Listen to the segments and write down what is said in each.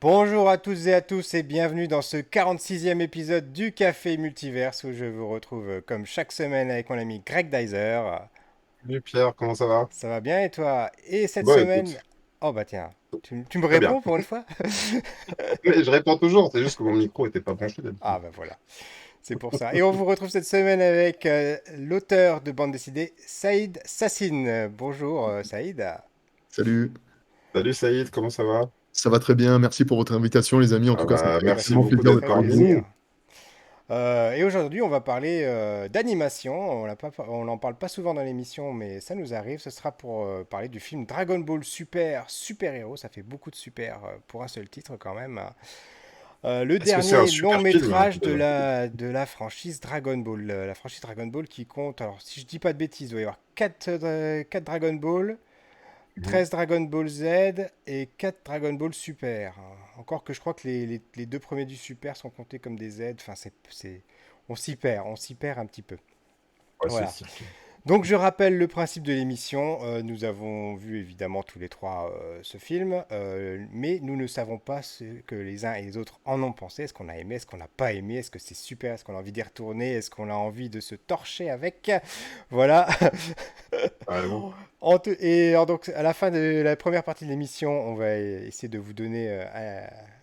Bonjour à toutes et à tous et bienvenue dans ce 46e épisode du Café Multiverse où je vous retrouve comme chaque semaine avec mon ami Greg Dyser. Salut Pierre, comment ça va? Ça va bien et toi? Et cette Bon, semaine... écoute, Oh bah tiens, tu me très bien. réponds pour une fois? Mais je réponds toujours, c'est juste que mon micro était pas branché Ah d'habitude. bah voilà, c'est pour ça. Et on vous retrouve cette semaine avec l'auteur de bande dessinée Saïd Sassine. Bonjour Saïd. Salut, Salut Saïd, comment ça va? ça va très bien. Merci pour votre invitation, les amis. En Ah tout cas, ça me bah, fait Bah, merci ça extrêmement me beaucoup fait plaisir d'être d'être très parmi parmi vous. plaisir. nous. Et aujourd'hui, on va parler d'animation. On n'en parle pas souvent dans l'émission, mais ça nous arrive. Ce sera pour parler du film Dragon Ball Super, Super Héros. Ça fait beaucoup de super pour un seul titre quand même. Le Est-ce que c'est un dernier long super film, hein, métrage déjà? de la franchise Dragon Ball. La franchise Dragon Ball qui compte, alors si je dis pas de bêtises, il doit y avoir 4 Dragon Ball, Mhm. 13 Dragon Ball Z et 4 Dragon Ball Super. Encore que je crois que les deux premiers du Super sont comptés comme des Z. Enfin, on s'y perd un petit peu. Ouais, c'est le Voilà. cirque. Donc je rappelle le principe de l'émission. Nous avons vu évidemment tous les trois ce film, mais nous ne savons pas ce que les uns et les autres en ont pensé. Est-ce qu'on a aimé, est-ce qu'on n'a pas aimé, est-ce que c'est super, est-ce qu'on a envie d'y retourner, est-ce qu'on a envie de se torcher avec. Voilà. Carrément. Donc, à la fin de la première partie de l'émission, on va essayer de vous donner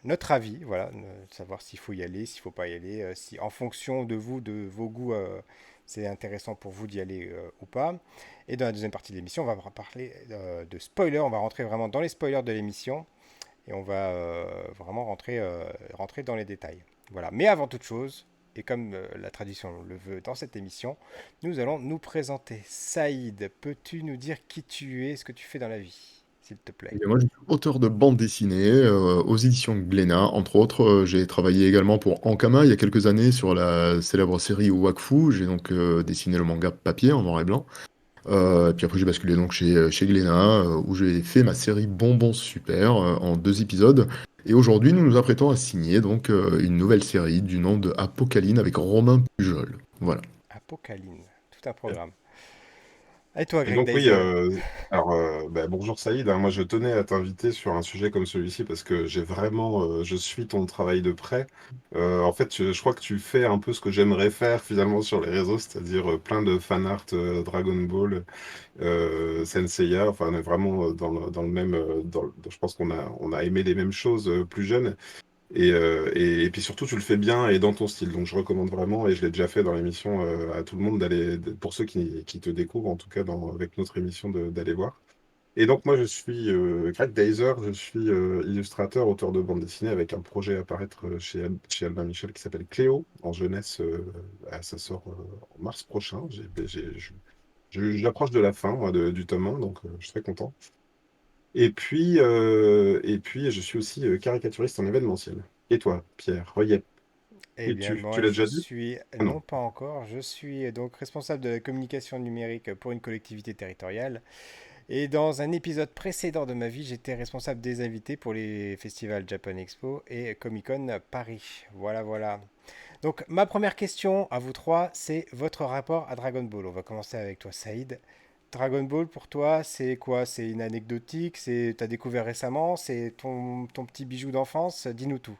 notre avis, voilà, savoir s'il faut y aller, s'il faut pas y aller, si en fonction de vous, de vos goûts, c'est intéressant pour vous d'y aller ou pas. Et dans la deuxième partie de l'émission, on va parler de spoilers, on va rentrer vraiment dans les spoilers de l'émission et on va vraiment rentrer dans les détails. Voilà. Mais avant toute chose, et comme la tradition le veut dans cette émission, nous allons nous présenter. Saïd, peux-tu nous dire qui tu es, ce que tu fais dans la vie, s'il te plaît? Eh bien, moi, je suis auteur de bande dessinée aux éditions Glénat. Entre autres, j'ai travaillé également pour Ankama il y a quelques années sur la célèbre série Wakfu. J'ai donc dessiné le manga papier en noir et blanc. Et puis après, j'ai basculé donc chez Glénat, où j'ai fait ma série Bonbons Super en 2 épisodes. Et aujourd'hui, nous nous apprêtons à signer donc une nouvelle série du nom de Apocalypse avec Romain Pujol. Voilà. Apocalypse, tout un programme. Et toi, Et Greg donc oui, Dyser? bonjour Saïd, hein. Moi je tenais à t'inviter sur un sujet comme celui-ci parce que j'ai vraiment, je suis ton travail de près. En fait, je crois que tu fais un peu ce que j'aimerais faire finalement sur les réseaux, c'est-à-dire plein de fan art Dragon Ball, Senseiya, enfin on est vraiment dans le même, je pense qu'on a aimé les mêmes choses plus jeunes. Et puis surtout, tu le fais bien et dans ton style. Donc, je recommande vraiment, et je l'ai déjà fait dans l'émission à tout le monde, pour ceux qui te découvrent, en tout cas avec notre émission, d'aller voir. Et donc, moi, je suis Greg Deiser, je suis illustrateur, auteur de bande dessinée avec un projet à paraître chez Albin Michel qui s'appelle Cléo, en jeunesse. Ça sort en mars prochain. J'approche de la fin, moi, du tome 1, donc je suis très content. Et puis, je suis aussi caricaturiste en événementiel. Et toi, Pierre, Royep, Eh et bien, tu moi, l'as je déjà dit? suis, Ah non. non pas encore, je suis donc responsable de la communication numérique pour une collectivité territoriale. Et dans un épisode précédent de ma vie, j'étais responsable des invités pour les festivals Japan Expo et Comic Con Paris. Voilà, voilà. Donc, ma première question à vous trois, c'est votre rapport à Dragon Ball. On va commencer avec toi, Saïd. Dragon Ball, pour toi, c'est quoi? C'est une anecdotique? T'as découvert récemment? C'est ton petit bijou d'enfance? Dis-nous tout.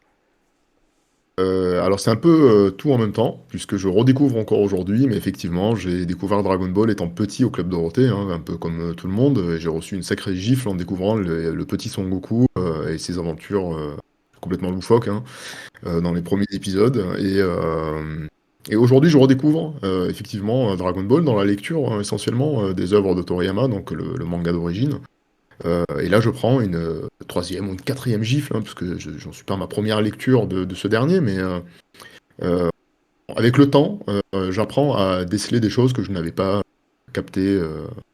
Alors c'est un peu tout en même temps, puisque je redécouvre encore aujourd'hui, mais effectivement, j'ai découvert Dragon Ball étant petit au Club Dorothée, hein, un peu comme tout le monde, et j'ai reçu une sacrée gifle en découvrant le petit Son Goku et ses aventures complètement loufoques, hein, dans les premiers épisodes. Et aujourd'hui, je redécouvre effectivement Dragon Ball dans la lecture essentiellement des œuvres de Toriyama, donc le manga d'origine. Et là, je prends une troisième ou une quatrième gifle, hein, parce que j'en suis pas à ma première lecture de ce dernier, mais euh, avec le temps, j'apprends à déceler des choses que je n'avais pas captées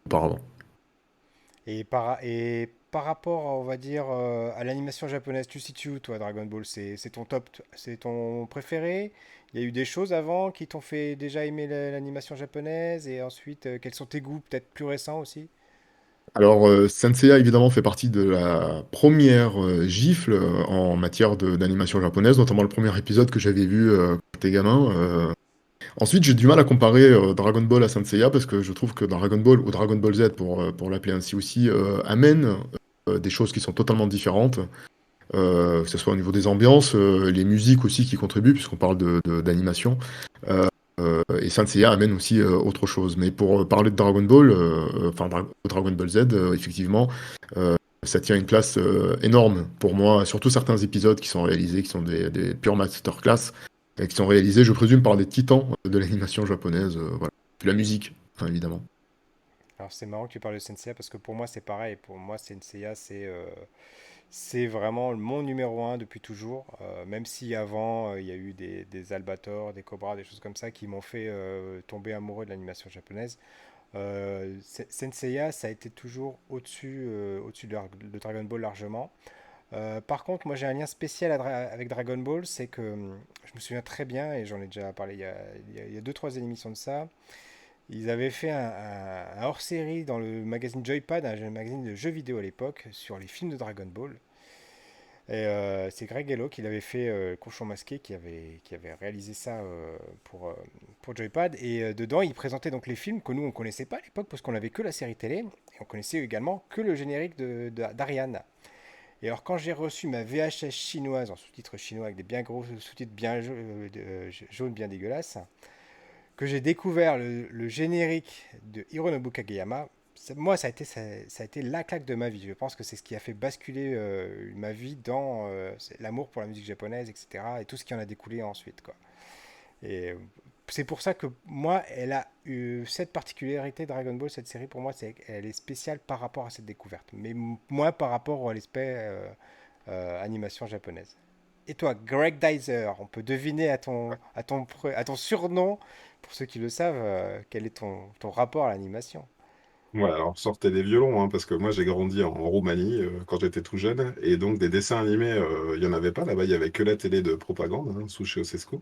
auparavant. Et par rapport, on va dire, à l'animation japonaise, tu situes où, toi, Dragon Ball? C'est ton top, c'est ton préféré? Il y a eu des choses avant qui t'ont fait déjà aimer l'animation japonaise, et ensuite, quels sont tes goûts, peut-être plus récents aussi? Alors, Senseiya, évidemment, fait partie de la première gifle en matière d'animation japonaise, notamment le premier épisode que j'avais vu quand j'étais gamin. Ensuite, j'ai du mal à comparer Dragon Ball à Senseiya parce que je trouve que Dragon Ball, ou Dragon Ball Z pour l'appeler ainsi aussi, amène des choses qui sont totalement différentes. que ce soit au niveau des ambiances, les musiques aussi qui contribuent, puisqu'on parle d'animation. Et Saint Seiya amène aussi autre chose. Mais pour parler de Dragon Ball, Dragon Ball Z, effectivement, ça tient une place énorme pour moi, surtout certains épisodes qui sont réalisés, qui sont des pure masterclass, et qui sont réalisés, je présume, par des titans de l'animation japonaise. Voilà. Puis la musique, enfin, évidemment. Alors c'est marrant que tu parles de Senseiya parce que pour moi c'est pareil. Pour moi Senseiya c'est vraiment mon numéro un depuis toujours. Même si avant il y a eu des Albator, des Cobra, des choses comme ça qui m'ont fait tomber amoureux de l'animation japonaise. Senseiya ça a été toujours au-dessus de Dragon Ball largement. Par contre moi j'ai un lien spécial avec Dragon Ball, c'est que je me souviens très bien et j'en ai déjà parlé il y a 2-3 émissions de ça. Ils avaient fait un hors-série dans le magazine Joypad, un magazine de jeux vidéo à l'époque, sur les films de Dragon Ball. Et c'est Greg Hello qui l'avait fait, Cochon Masqué, qui avait réalisé ça pour Joypad. Et dedans, il présentait donc les films que nous, on connaissait pas à l'époque, parce qu'on n'avait que la série télé. Et on connaissait également que le générique d'Ariane. Et alors, quand j'ai reçu ma VHS chinoise, en sous-titres chinois, avec des bien gros sous-titres bien jaunes, bien dégueulasses, que j'ai découvert le générique de Hironobu Kageyama, moi, ça a été la claque de ma vie. Je pense que c'est ce qui a fait basculer ma vie dans l'amour pour la musique japonaise, etc. Et tout ce qui en a découlé ensuite, quoi. Et c'est pour ça que moi, elle a eu cette particularité Dragon Ball, cette série, pour moi, elle est spéciale par rapport à cette découverte. Mais moins par rapport à l'aspect animation japonaise. Et toi, Greg Dyser, on peut deviner à ton surnom, pour ceux qui le savent, quel est ton rapport à l'animation. Ouais, alors sortez des violons, hein, parce que moi j'ai grandi en Roumanie quand j'étais tout jeune, et donc des dessins animés, il y en avait pas là-bas, il y avait que la télé de propagande, hein, sous Ceausescu.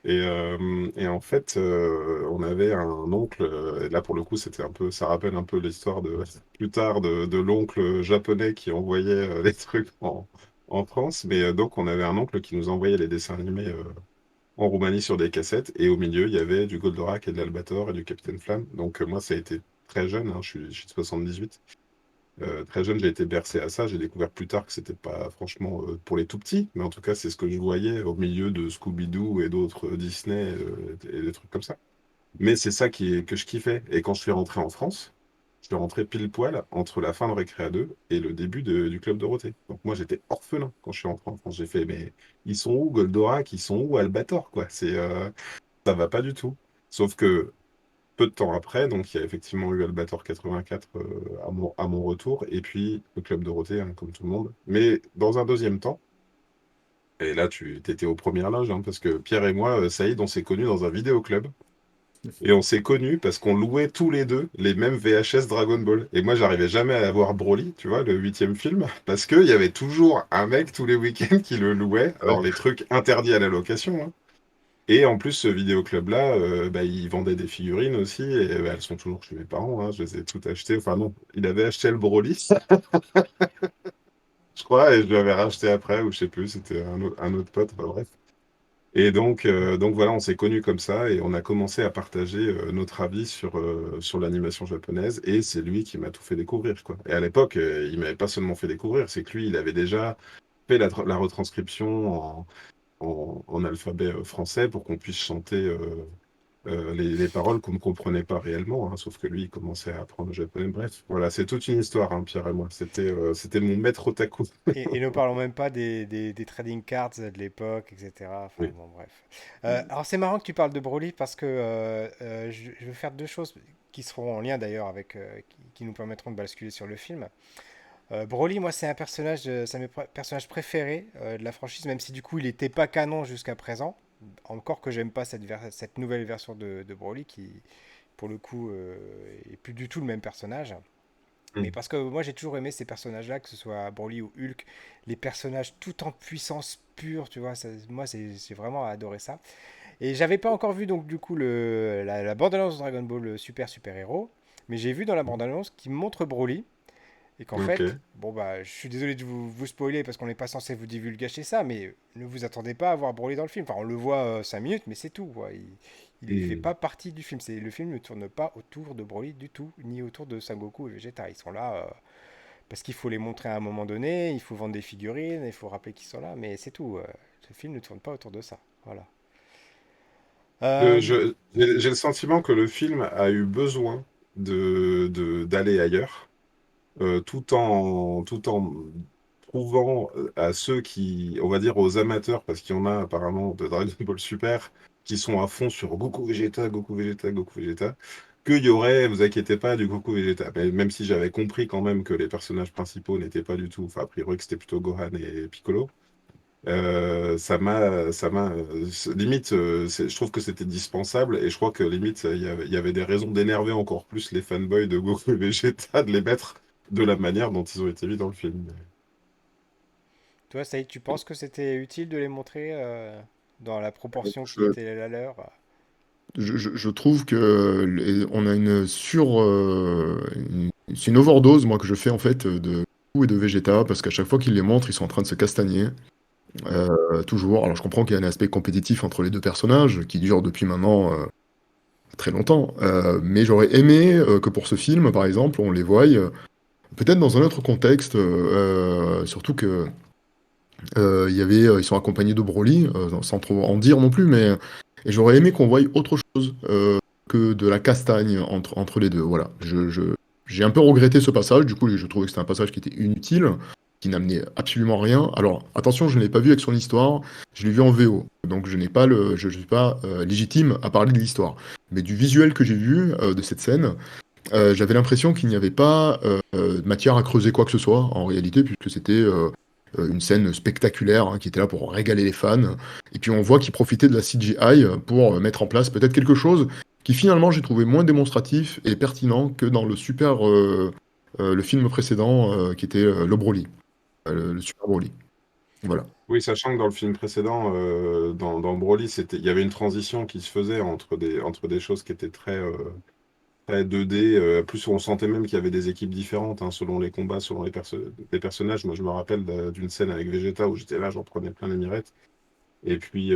Et en fait, on avait un oncle, et là pour le coup c'était un peu, ça rappelle un peu l'histoire de plus tard de l'oncle japonais qui envoyait les trucs en France, mais donc on avait un oncle qui nous envoyait les dessins animés en Roumanie sur des cassettes, et au milieu, il y avait du Goldorak et de l'Albator et du Capitaine Flamme. Donc moi, ça a été très jeune, hein, je suis de 78. Très jeune, j'ai été bercé à ça. J'ai découvert plus tard que c'était pas franchement pour les tout petits, mais en tout cas, c'est ce que je voyais au milieu de Scooby-Doo et d'autres Disney et des trucs comme ça. Mais c'est ça que je kiffais. Et quand je suis rentré en France, je suis rentré pile poil entre la fin de Récréa 2 et le début du Club Dorothée. Donc moi, j'étais orphelin quand je suis rentré en France. J'ai fait, mais ils sont où Goldorak? Ils sont où Albator, quoi? Ça va pas du tout. Sauf que peu de temps après, donc il y a effectivement eu Albator 84 à mon retour, et puis le Club Dorothée, hein, comme tout le monde. Mais dans un deuxième temps, et là tu étais aux premières loges, hein, parce que Pierre et moi, Saïd, on s'est connus dans un vidéoclub. Et on s'est connus parce qu'on louait tous les deux les mêmes VHS Dragon Ball. Et moi, j'arrivais jamais à avoir Broly, tu vois, le huitième film, parce qu'il y avait toujours un mec tous les week-ends qui le louait. Ouais. Alors, les trucs interdits à la location, hein. Et en plus, ce vidéoclub-là, bah, il vendait des figurines aussi, et bah, elles sont toujours chez mes parents, hein, je les ai toutes achetées. Enfin non, il avait acheté le Broly, je crois, et je lui avais racheté après, ou je sais plus, c'était un autre pote, enfin bref. Et donc voilà, on s'est connus comme ça, et on a commencé à partager notre avis sur l'animation japonaise, et c'est lui qui m'a tout fait découvrir, quoi. Et à l'époque, il m'avait pas seulement fait découvrir, c'est que lui, il avait déjà fait la retranscription en alphabet français pour qu'on puisse chanter les paroles qu'on ne comprenait pas réellement, hein, sauf que lui, il commençait à apprendre le japonais. Bref, voilà, c'est toute une histoire, hein, Pierre et moi. C'était mon maître otaku. Et ne parlons même pas des trading cards de l'époque, etc. Enfin, Oui. bon, bref. Alors, c'est marrant que tu parles de Broly parce que je veux faire deux choses qui seront en lien d'ailleurs avec, qui nous permettront de basculer sur le film. Broly, moi, c'est un personnage, c'est un de mes personnages préférés de la franchise, même si du coup, il n'était pas canon jusqu'à présent. Encore que j'aime pas cette nouvelle version de Broly qui, pour le coup, est plus du tout le même personnage. Mais Mm. parce que moi j'ai toujours aimé ces personnages-là, que ce soit Broly ou Hulk, les personnages tout en puissance pure, tu vois, moi j'ai vraiment adoré ça. Et j'avais pas encore vu donc du coup la bande-annonce de Dragon Ball Super Héros, mais j'ai vu dans la bande-annonce qui montre Broly, et qu'en fait, Ok. bon bah je suis désolé de vous spoiler parce qu'on n'est pas censé vous divulgacher ça, mais ne vous attendez pas à voir Broly dans le film. Enfin on le voit 5 minutes, mais c'est tout, quoi. Il fait Mm. pas partie du film. Le film ne tourne pas autour de Broly du tout, ni autour de Sangoku et Vegeta. Ils sont là parce qu'il faut les montrer à un moment donné, il faut vendre des figurines, il faut rappeler qu'ils sont là, mais c'est tout. Ce film ne tourne pas autour de ça. Voilà. Euh, J'ai le sentiment que le film a eu besoin d'aller ailleurs, tout en prouvant à ceux qui, on va dire aux amateurs, parce qu'il y en a apparemment de Dragon Ball Super, qui sont à fond sur Goku Vegeta, Goku Vegeta, Goku Vegeta, qu'il y aurait, vous inquiétez pas, du Goku Vegeta. Mais même si j'avais compris quand même que les personnages principaux n'étaient pas du tout, enfin, a priori que c'était plutôt Gohan et Piccolo. Limite, je trouve que c'était dispensable et je crois que limite, il y avait des raisons d'énerver encore plus les fanboys de Goku et Vegeta de les mettre de la manière dont ils ont été mis dans le film. Toi, Saïd, tu penses que c'était utile de les montrer dans la proportion qui Je, était la leur? je trouve que on a c'est une overdose, moi, que je fais en fait de Goku et de Vegeta, parce qu'à chaque fois qu'ils les montrent, ils sont en train de se castagner. Toujours. Alors je comprends qu'il y a un aspect compétitif entre les deux personnages qui dure depuis maintenant très longtemps. Mais j'aurais aimé que pour ce film, par exemple, on les voie peut-être dans un autre contexte, surtout que ils sont accompagnés de Broly, sans trop en dire non plus, mais et j'aurais aimé qu'on voie autre chose que de la castagne entre les deux. Voilà. J'ai un peu regretté ce passage, du coup je trouvais que c'était un passage qui était inutile, qui n'amenait absolument rien. Alors attention, je ne l'ai pas vu avec son histoire, je l'ai vu en VO, donc je suis pas légitime à parler de l'histoire. Mais du visuel que j'ai vu de cette scène, j'avais l'impression qu'il n'y avait pas matière à creuser quoi que ce soit, en réalité, puisque c'était une scène spectaculaire hein, qui était là pour régaler les fans. Et puis on voit qu'ils profitaient de la CGI pour mettre en place peut-être quelque chose qui finalement j'ai trouvé moins démonstratif et pertinent que dans le film précédent qui était le Broly, le Super Broly. Voilà. Oui, sachant que dans le film précédent, dans Broly, il y avait une transition qui se faisait entre des choses qui étaient très 2D. Plus on sentait même qu'il y avait des équipes différentes hein, selon les combats, selon les personnages. Moi, je me rappelle d'une scène avec Vegeta où j'étais là, j'en prenais plein les mirettes. Et puis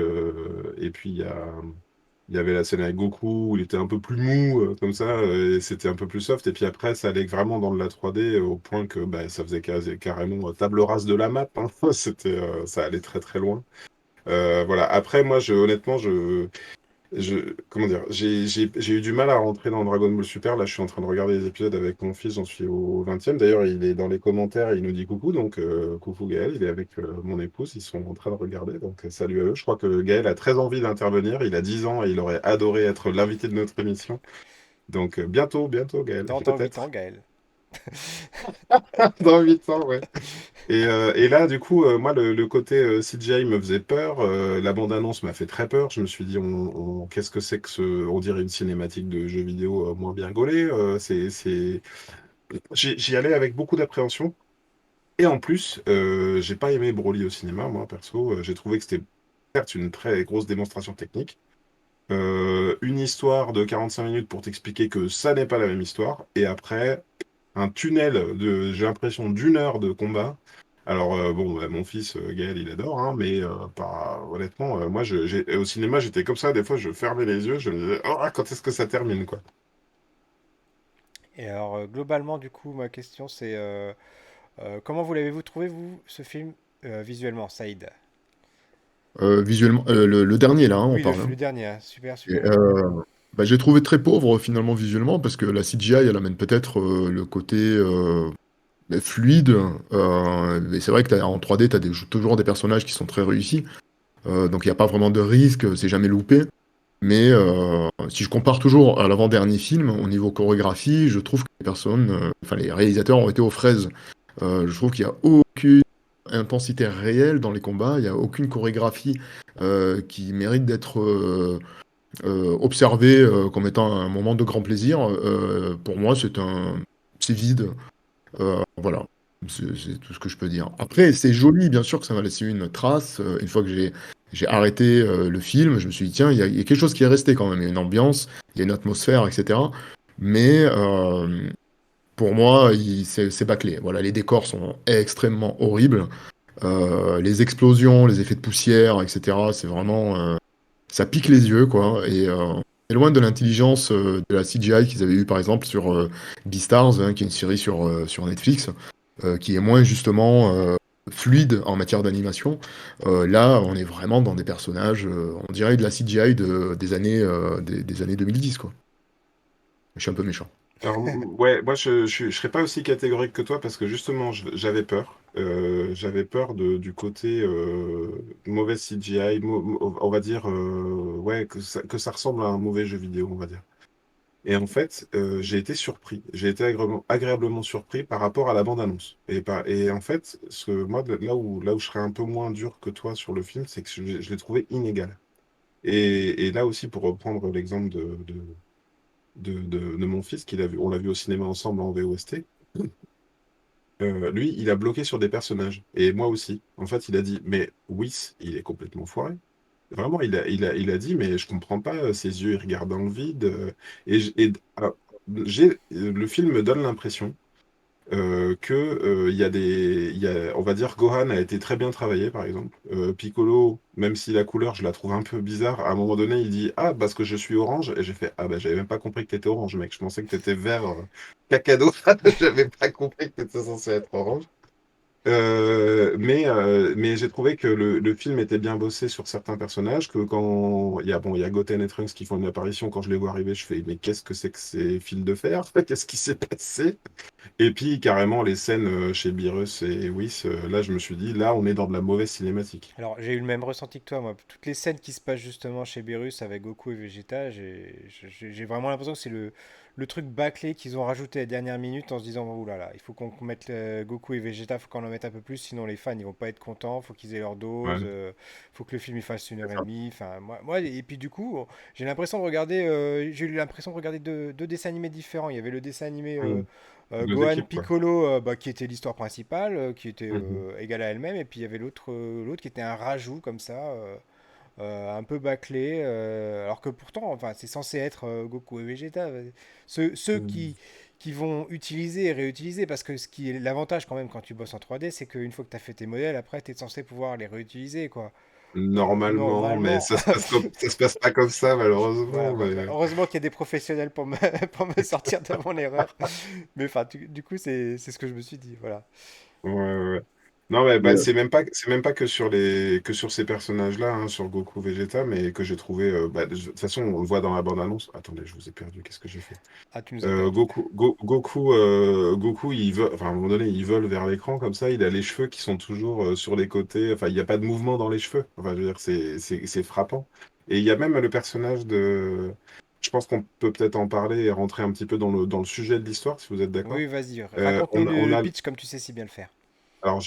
il y avait la scène avec Goku où il était un peu plus mou, comme ça, et c'était un peu plus soft. Et puis après, ça allait vraiment dans de la 3D au point que bah, ça faisait carrément table rase de la map. Hein. Ça allait très très loin. Voilà. Après, moi, honnêtement, comment dire, j'ai eu du mal à rentrer dans Dragon Ball Super. Là, je suis en train de regarder les épisodes avec mon fils, j'en suis au 20e. D'ailleurs, il est dans les commentaires, il nous dit coucou. Donc, coucou Gaël, il est avec mon épouse, ils sont en train de regarder. Donc, salut à eux. Je crois que Gaël a très envie d'intervenir. Il a 10 ans et il aurait adoré être l'invité de notre émission. Donc, bientôt, Gaël, dans 8 ans, peut-être. Gaël. Dans 8 ans, ouais. Et là, du coup, moi, le côté CGI me faisait peur. La bande-annonce m'a fait très peur. Je me suis dit, qu'est-ce que c'est que On dirait une cinématique de jeu vidéo moins bien gaulée. J'y allais avec beaucoup d'appréhension. Et en plus, j'ai pas aimé Broly au cinéma, moi, perso. J'ai trouvé que c'était certes une très grosse démonstration technique. Une histoire de 45 minutes pour t'expliquer que ça n'est pas la même histoire. Et après, un tunnel j'ai l'impression, d'1 heure de combat. Alors, bon, bah, mon fils, Gaël, il adore, hein, mais honnêtement, moi, au cinéma, j'étais comme ça. Des fois, je fermais les yeux, je me disais, oh, quand est-ce que ça termine, quoi? Et alors, globalement, du coup, ma question c'est comment vous l'avez-vous trouvé, vous, ce film, visuellement, Saïd? Visuellement, le dernier là, hein, on Oui, parle. le Hein. dernier, hein. Super, Et, super bien. bah, j'ai trouvé très pauvre finalement visuellement parce que la CGI elle amène peut-être le côté fluide. Mais c'est vrai que en 3D, tu as toujours des personnages qui sont très réussis. Donc il n'y a pas vraiment de risque, c'est jamais loupé. Mais si je compare toujours à l'avant-dernier film, au niveau chorégraphie, je trouve que enfin les réalisateurs ont été aux fraises. Je trouve qu'il n'y a aucune intensité réelle dans les combats, il n'y a aucune chorégraphie qui mérite d'être observée comme étant un moment de grand plaisir. Pour moi, c'est vide. Voilà, c'est tout ce que je peux dire. Après, c'est joli, bien sûr que ça m'a laissé une trace. Une fois que j'ai arrêté le film, je me suis dit, tiens, il y a quelque chose qui est resté quand même. Il y a une ambiance, il y a une atmosphère, etc. Mais pour moi, c'est bâclé. Voilà, les décors sont extrêmement horribles. Les explosions, les effets de poussière, etc. C'est vraiment, ça pique les yeux, quoi. Et c'est loin de l'intelligence de la CGI qu'ils avaient eu, par exemple, sur Beastars, hein, qui est une série sur Netflix. qui est moins justement fluide en matière d'animation. Là, on est vraiment dans des personnages, on dirait de la CGI des années 2010, quoi. Je suis un peu méchant. Alors, ouais, moi je serais pas aussi catégorique que toi parce que justement j'avais peur. J'avais peur du côté mauvais CGI, on va dire, ouais, que ça ressemble à un mauvais jeu vidéo, on va dire. Et en fait, j'ai été surpris. J'ai été agréablement surpris par rapport à la bande-annonce. Et en fait, moi, là où je serais un peu moins dur que toi sur le film, c'est que je l'ai trouvé inégal. Et là aussi, pour reprendre l'exemple de mon fils, on l'a vu au cinéma ensemble en VOST, lui, il a bloqué sur des personnages. Et moi aussi. En fait, il a dit, mais Whis, il est complètement foiré. Vraiment, il a dit, mais je comprends pas, ses yeux, ils regardent dans le vide. Alors, le film me donne l'impression il y a on va dire, Gohan a été très bien travaillé, par exemple. Piccolo, même si la couleur, je la trouve un peu bizarre, à un moment donné, il dit, ah, parce que je suis orange. Et j'ai fait, ah, bah, j'avais même pas compris que t'étais orange, mec. Je pensais que t'étais vert, cacado. J'avais pas compris que t'étais censé être orange. Mais j'ai trouvé que le film était bien bossé sur certains personnages, que quand il y a Goten et Trunks qui font une apparition, quand je les vois arriver, je fais, mais qu'est-ce que c'est que ces fils de fer? Qu'est-ce qui s'est passé? Et puis carrément les scènes chez Beerus et Whis, là je me suis dit, là on est dans de la mauvaise cinématique. Alors, j'ai eu le même ressenti que toi, moi. Toutes les scènes qui se passent justement chez Beerus avec Goku et Vegeta, j'ai vraiment l'impression que c'est le truc bâclé qu'ils ont rajouté à la dernière minute en se disant, oh là là, il faut qu'on mette Goku et Vegeta, il faut qu'on en mette un peu plus, sinon les fans ils vont pas être contents, faut qu'ils aient leur dose, Ouais, faut que le film il fasse une c'est heure et ça. demie. Enfin, et puis du coup, j'ai eu l'impression de regarder deux dessins animés différents. Il y avait le dessin animé Mm. Deux Gohan équipes quoi. Piccolo, qui était l'histoire principale, qui était Mhm. égale à elle-même, et puis il y avait l'autre qui était un rajout comme ça, un peu bâclé, alors que pourtant, enfin, c'est censé être Goku et Vegeta. Ceux Mm. qui vont utiliser et réutiliser, parce que ce qui est l'avantage quand même quand tu bosses en 3D, c'est qu'une fois que tu as fait tes modèles, après, tu es censé pouvoir les réutiliser, quoi. Normalement, mais Normalement. ça se passe pas comme ça Voilà, malheureusement. bon, Mais... heureusement qu'il y a des professionnels pour pour me sortir de mon erreur. Mais enfin, du coup, c'est ce que je me suis dit, voilà. Ouais, ouais, ouais. Non, mais Mais bah, c'est même pas que sur ces personnages-là, hein, sur Goku, Vegeta, mais que j'ai trouvé. Bah, de toute façon, on le voit dans la bande-annonce. Attendez, je vous ai perdu. Qu'est-ce que j'ai fait? Ah, tu nous as perdu. Goku, enfin, à un moment donné, il vole vers l'écran comme ça. Il a les cheveux qui sont toujours sur les côtés. Enfin, il n'y a pas de mouvement dans les cheveux. Enfin, je veux dire, c'est frappant. Et il y a même le personnage de. Je pense qu'on peut peut-être en parler et rentrer un petit peu dans le sujet de l'histoire, si vous êtes d'accord. Oui, vas-y, raconte-nous On le a, pitch comme tu sais si bien le faire. alors,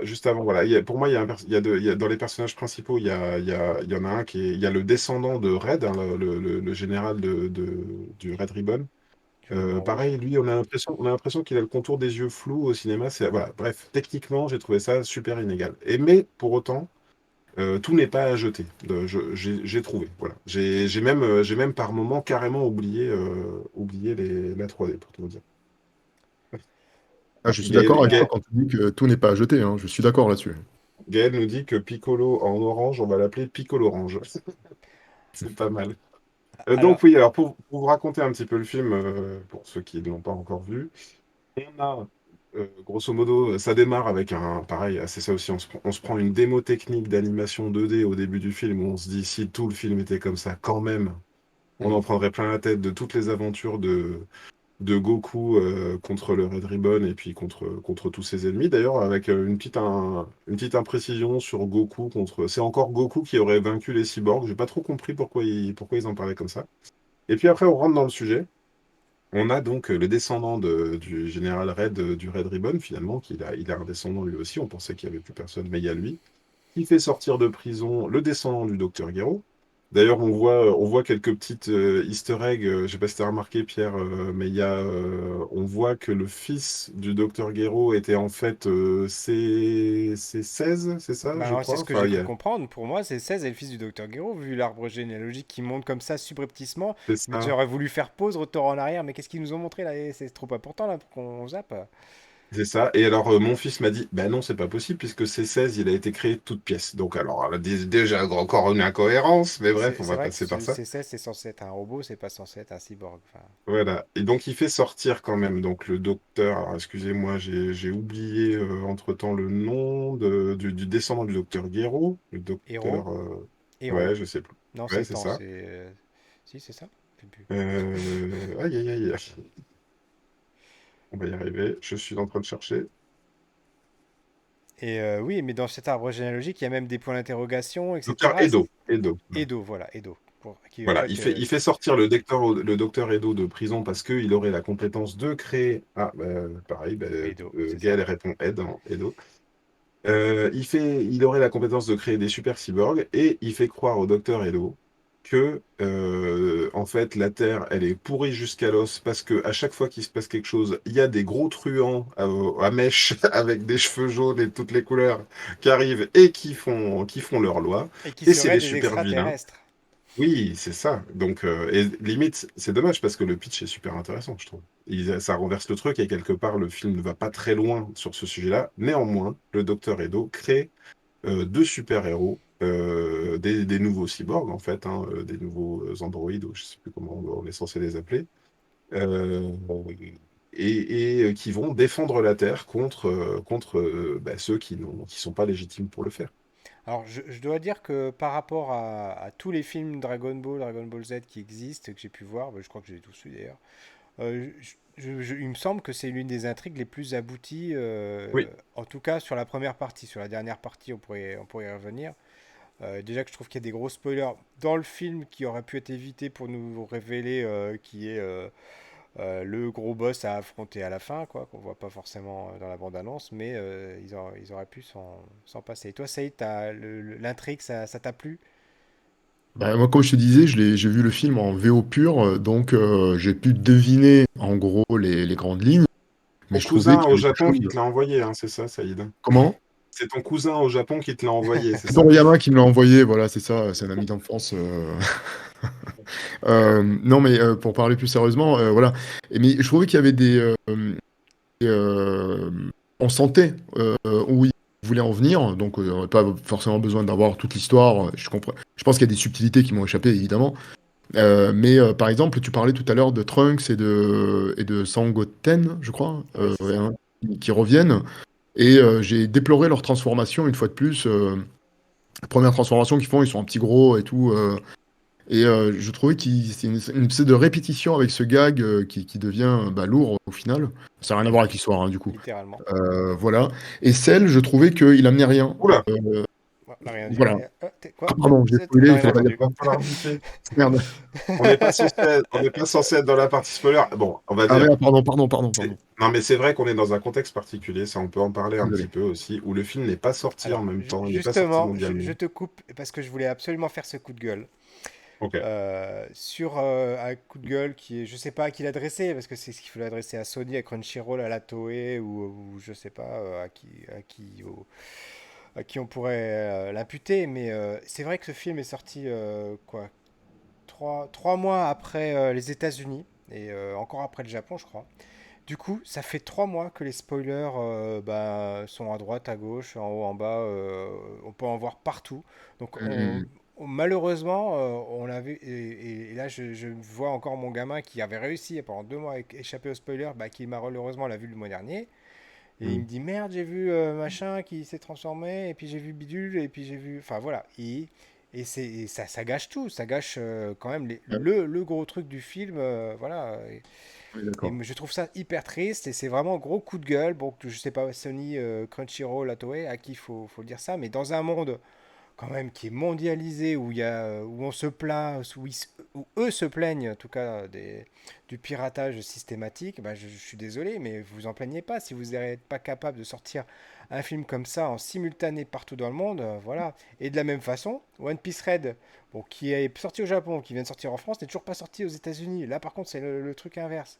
juste avant, voilà, pour moi, dans les personnages principaux, il y en a un il y a le descendant de Red, hein, le général du Red Ribbon. Du ruban rouge. Pareil, lui, on a l'impression qu'il a le contour des yeux flous au cinéma. Voilà, bref, techniquement, j'ai trouvé ça super inégal. Mais pour autant, tout n'est pas à jeter. J'ai trouvé, voilà. J'ai même par moments carrément oublié la 3D, pour tout vous dire. ah, je suis Gaël, d'accord avec toi Alors, quand tu dis que tout n'est pas à jeter, hein. Je suis d'accord là-dessus. Gaël nous dit que Piccolo en orange, on va l'appeler Piccolo Orange. C'est pas mal. alors, Donc oui, alors pour vous raconter un petit peu le film, pour ceux qui ne l'ont pas encore vu, on a, grosso modo, ça démarre avec pareil, c'est ça aussi, on se prend une démo technique d'animation 2D au début du film, où on se dit, si tout le film était comme ça, quand même, on en hmm. prendrait plein la tête de toutes les aventures de Goku contre le Red Ribbon et puis contre tous ses ennemis. D'ailleurs, avec une petite imprécision sur Goku contre... C'est encore Goku qui aurait vaincu les cyborgs. J'ai pas trop compris pourquoi ils en parlaient comme ça. Et puis après, on rentre dans le sujet. On a donc le descendant du général Red, du Red Ribbon, finalement, il a un descendant lui aussi. On pensait qu'il n'y avait plus personne, mais il y a lui qui fait sortir de prison le descendant du docteur Gero. D'ailleurs, on voit quelques petites easter eggs. Je sais pas si tu as remarqué, Pierre, mais on voit que le fils du docteur Gero était en fait c'est 16, c'est ça, Bah je alors, c'est crois. ce que Enfin, j'ai cru comprendre. Pour moi, c'est 16 et le fils du docteur Gero, vu l'arbre généalogique qui monte comme ça subrepticement. c'est Mais ça. j'aurais voulu faire pause, retour en arrière. Mais qu'est-ce qu'ils nous ont montré là? C'est trop important là pour qu'on zappe. C'est ça. Et alors, mon fils m'a dit, ben non, c'est pas possible, puisque C16, il a été créé de toutes pièces. Donc, alors, déjà, encore une incohérence, mais bref, on C'est va vrai que passer par ça. C16, c'est censé être un robot, c'est pas censé être un cyborg. Enfin, Voilà. Et donc, il fait sortir quand même, donc, le docteur. Alors, excusez-moi, j'ai oublié entre-temps le nom du descendant du docteur Guéraud. Le héros, docteur. héros. Ouais, je sais plus. Non, Ouais, c'est c'est temps, ça. c'est. Si, c'est ça? Je sais plus. Aïe, aïe, aïe. On va y arriver. Je suis en train de chercher. Et oui, mais dans cet arbre généalogique, il y a même des points d'interrogation, Docteur etc. Edo. Edo. Edo, voilà, Edo. Qui en Voilà, fait. il fait sortir le docteur Edo de prison parce qu'il aurait la compétence de créer. Ah, bah, pareil, bah, Edo, c'est ça. Gaël répond Ed, hein, Edo. Il aurait la compétence de créer des super cyborgs et il fait croire au docteur Edo que, en fait, la Terre, elle est pourrie jusqu'à l'os parce que à chaque fois qu'il se passe quelque chose, il y a des gros truands à mèche avec des cheveux jaunes et de toutes les couleurs qui arrivent et qui font leur loi. Et qui Et c'est seraient des des super vilains. extraterrestres. Oui, c'est ça. Donc, et limite, c'est dommage parce que le pitch est super intéressant, je trouve. Ça renverse le truc et quelque part, le film ne va pas très loin sur ce sujet-là. Néanmoins, le Docteur Edo crée deux super-héros, des nouveaux cyborgs, en fait, hein, des nouveaux androïdes, ou je sais plus comment on est censé les appeler, euh, et qui vont défendre la Terre contre bah, ceux qui sont pas légitimes pour le faire. Alors, je dois dire que par rapport à tous les films Dragon Ball, Dragon Ball Z qui existent, que j'ai pu voir, bah, je crois que j'ai tous vu d'ailleurs, il me semble que c'est l'une des intrigues les plus abouties, Oui, en tout cas sur la première partie. Sur la dernière partie, on pourrait y revenir. Déjà que je trouve qu'il y a des gros spoilers dans le film qui auraient pu être évités pour nous révéler qui est le gros boss à affronter à la fin, quoi, qu'on voit pas forcément dans la bande-annonce, mais ils auraient pu s'en passer. Et toi, Saïd, l'intrigue, ça t'a plu? Bah, moi, comme je te disais, j'ai vu le film en VO pur, donc j'ai pu deviner en gros les grandes lignes, mais ton je trouvais cousin qu'il y au avait quelque Japon qui chose. te l'a envoyé, hein, c'est ça, Saïd? Comment? C'est ton cousin au Japon qui te l'a envoyé, c'est C'est ça? Toriyama qui me l'a envoyé, voilà, c'est ça, c'est un ami d'enfance. Non, mais pour parler plus sérieusement, voilà. Mais je trouvais qu'il y avait euh, on sentait où il voulait en venir, donc on n'avait pas forcément besoin d'avoir toute l'histoire. Je comprends. Je pense qu'il y a des subtilités qui m'ont échappé, évidemment. Mais par exemple, tu parlais tout à l'heure de Trunks et de Sangoten, je crois, Ouais, c'est ça. hein, qui reviennent. Et j'ai déploré leur transformation une fois de plus. La première transformation qu'ils font, ils sont un petit gros et tout. Et je trouvais que c'est une espèce de répétition avec ce gag qui devient bah, lourd au final. Ça n'a rien à voir avec l'histoire, hein, du coup. Littéralement. Voilà. Et Cell, je trouvais qu'il amenait rien. Oula, Ouais, on n'a rien dit. Voilà. Quoi? Ah, pardon, j'ai On spoilé, n'a il rien faudrait dire entendu. va falloir bipper. merde. On n'est pas censé être dans la partie spoiler. Bon, on va Ah dire. merde, pardon. Non, mais c'est vrai qu'on est dans un contexte particulier, ça on peut en parler un petit Désolé. peu aussi, où le film n'est pas sorti en Alors, même temps, il n'est pas sorti justement, je mondialement. te coupe parce que je voulais absolument faire ce coup de gueule. Ok. Sur un coup de gueule qui est, je sais pas à qui l'adresser, parce que c'est ce qu'il faut l'adresser à Sony, à Crunchyroll, à la Toei, ou je sais pas à qui on pourrait l'imputer, mais c'est vrai que ce film est sorti quoi, trois mois après les États-Unis, et encore après le Japon, je crois. Du coup, ça fait 3 mois que les spoilers bah, sont à droite, à gauche, en haut, en bas. On peut en voir partout. Donc, Hum, malheureusement, on l'a vu. Et là, je vois encore mon gamin qui avait réussi pendant 2 mois à échapper aux spoilers, bah, qui malheureusement l'a vu le mois dernier. Et il me Hmm. dit merde, j'ai vu machin qui s'est transformé, et puis j'ai vu bidule, et puis j'ai vu. Enfin voilà. Et ça gâche tout. Ça gâche quand même ouais, le gros truc du film. Voilà. on est Et d'accord. je trouve ça hyper triste et c'est vraiment un gros coup de gueule. Bon, je sais pas, Sony, Crunchyroll, la Toei, à qui faut le dire ça, mais dans un monde quand même qui est mondialisé, où, où on se plaint, où eux se plaignent en tout cas du piratage systématique, bah, je suis désolé, mais vous en plaignez pas si vous n'êtes pas capable de sortir un film comme ça en simultané partout dans le monde. Voilà. Et de la même façon, One Piece Red, bon, qui est sorti au Japon, qui vient de sortir en France, n'est toujours pas sorti aux États-Unis. Là, par contre, c'est le truc inverse.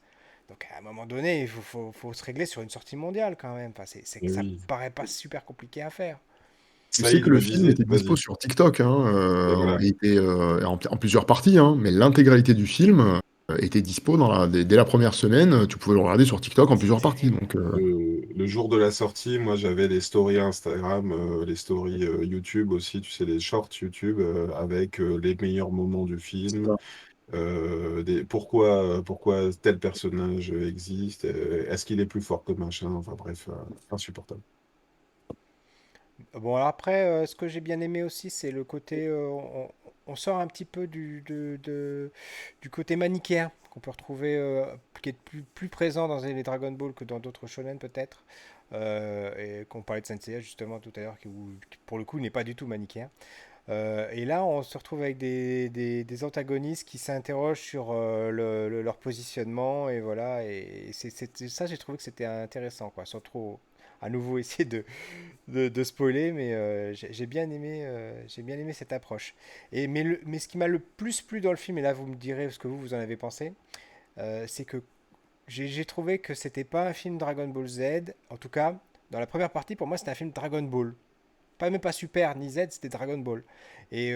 Donc à un moment donné, faut se régler sur une sortie mondiale quand même. Enfin, Et ça me oui. paraît pas super compliqué à faire. Tu sais Saïd que le me film disait, était dispo vas-y. sur TikTok, hein, Et voilà. il était en plusieurs parties, hein, mais l'intégralité du film. était dispo dès la première semaine. Tu pouvais le regarder sur TikTok en C'est plusieurs parties. terrible. Donc, Le jour de la sortie, moi j'avais les stories Instagram, les stories YouTube aussi, tu sais, les shorts YouTube avec les meilleurs moments du film, pourquoi tel personnage existe, est-ce qu'il est plus fort que machin, enfin bref, insupportable. Bon, alors après, ce que j'ai bien aimé aussi, c'est le côté. On sort un petit peu du côté manichéen qu'on peut retrouver, qui est plus présent dans les Dragon Ball que dans d'autres shonen peut-être. Et qu'on parlait de Senseiya justement tout à l'heure, qui, pour le coup n'est pas du tout manichéen. Et là, on se retrouve avec des antagonistes qui s'interrogent sur leur positionnement, et voilà. Et ça, j'ai trouvé que c'était intéressant, quoi, sans trop à nouveau essayer de spoiler, mais j'ai bien aimé cette approche. Mais ce qui m'a le plus plu dans le film, et là vous me direz ce que vous en avez pensé, c'est que j'ai trouvé que c'était pas un film Dragon Ball Z. En tout cas, dans la première partie, pour moi, c'était un film Dragon Ball. Pas même pas Super ni Z, c'était Dragon Ball. Et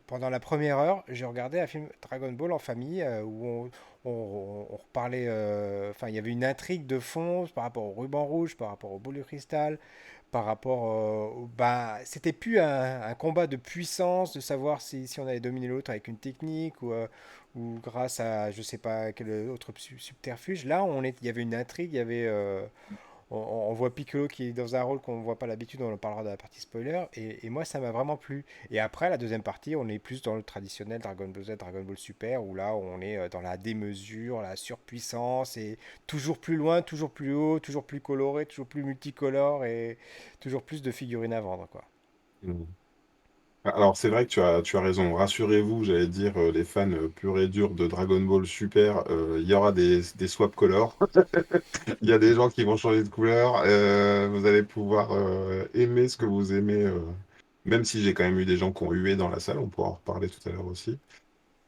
pendant la première heure, j'ai regardé un film Dragon Ball en famille où on reparlait. Enfin, il y avait une intrigue de fond par rapport au ruban rouge, par rapport au boule de cristal, par rapport bah, c'était plus un combat de puissance, de savoir si on allait dominer l'autre avec une technique ou grâce à je sais pas quel autre subterfuge. Là, il y avait une intrigue, il y avait on voit Piccolo qui est dans un rôle qu'on ne voit pas d'habitude, on en parlera dans la partie spoiler, et moi ça m'a vraiment plu. Et après, la deuxième partie, on est plus dans le traditionnel Dragon Ball Z, Dragon Ball Super, où là on est dans la démesure, la surpuissance, et toujours plus loin, toujours plus haut, toujours plus coloré, toujours plus multicolore, et toujours plus de figurines à vendre, quoi. Mm. Alors c'est vrai que tu as raison, rassurez-vous, j'allais dire, les fans purs et durs de Dragon Ball Super, il y aura des swap colors. Il y a des gens qui vont changer de couleur. Vous allez pouvoir aimer ce que vous aimez, même si j'ai quand même eu des gens qui ont hué dans la salle. On pourra en reparler tout à l'heure aussi.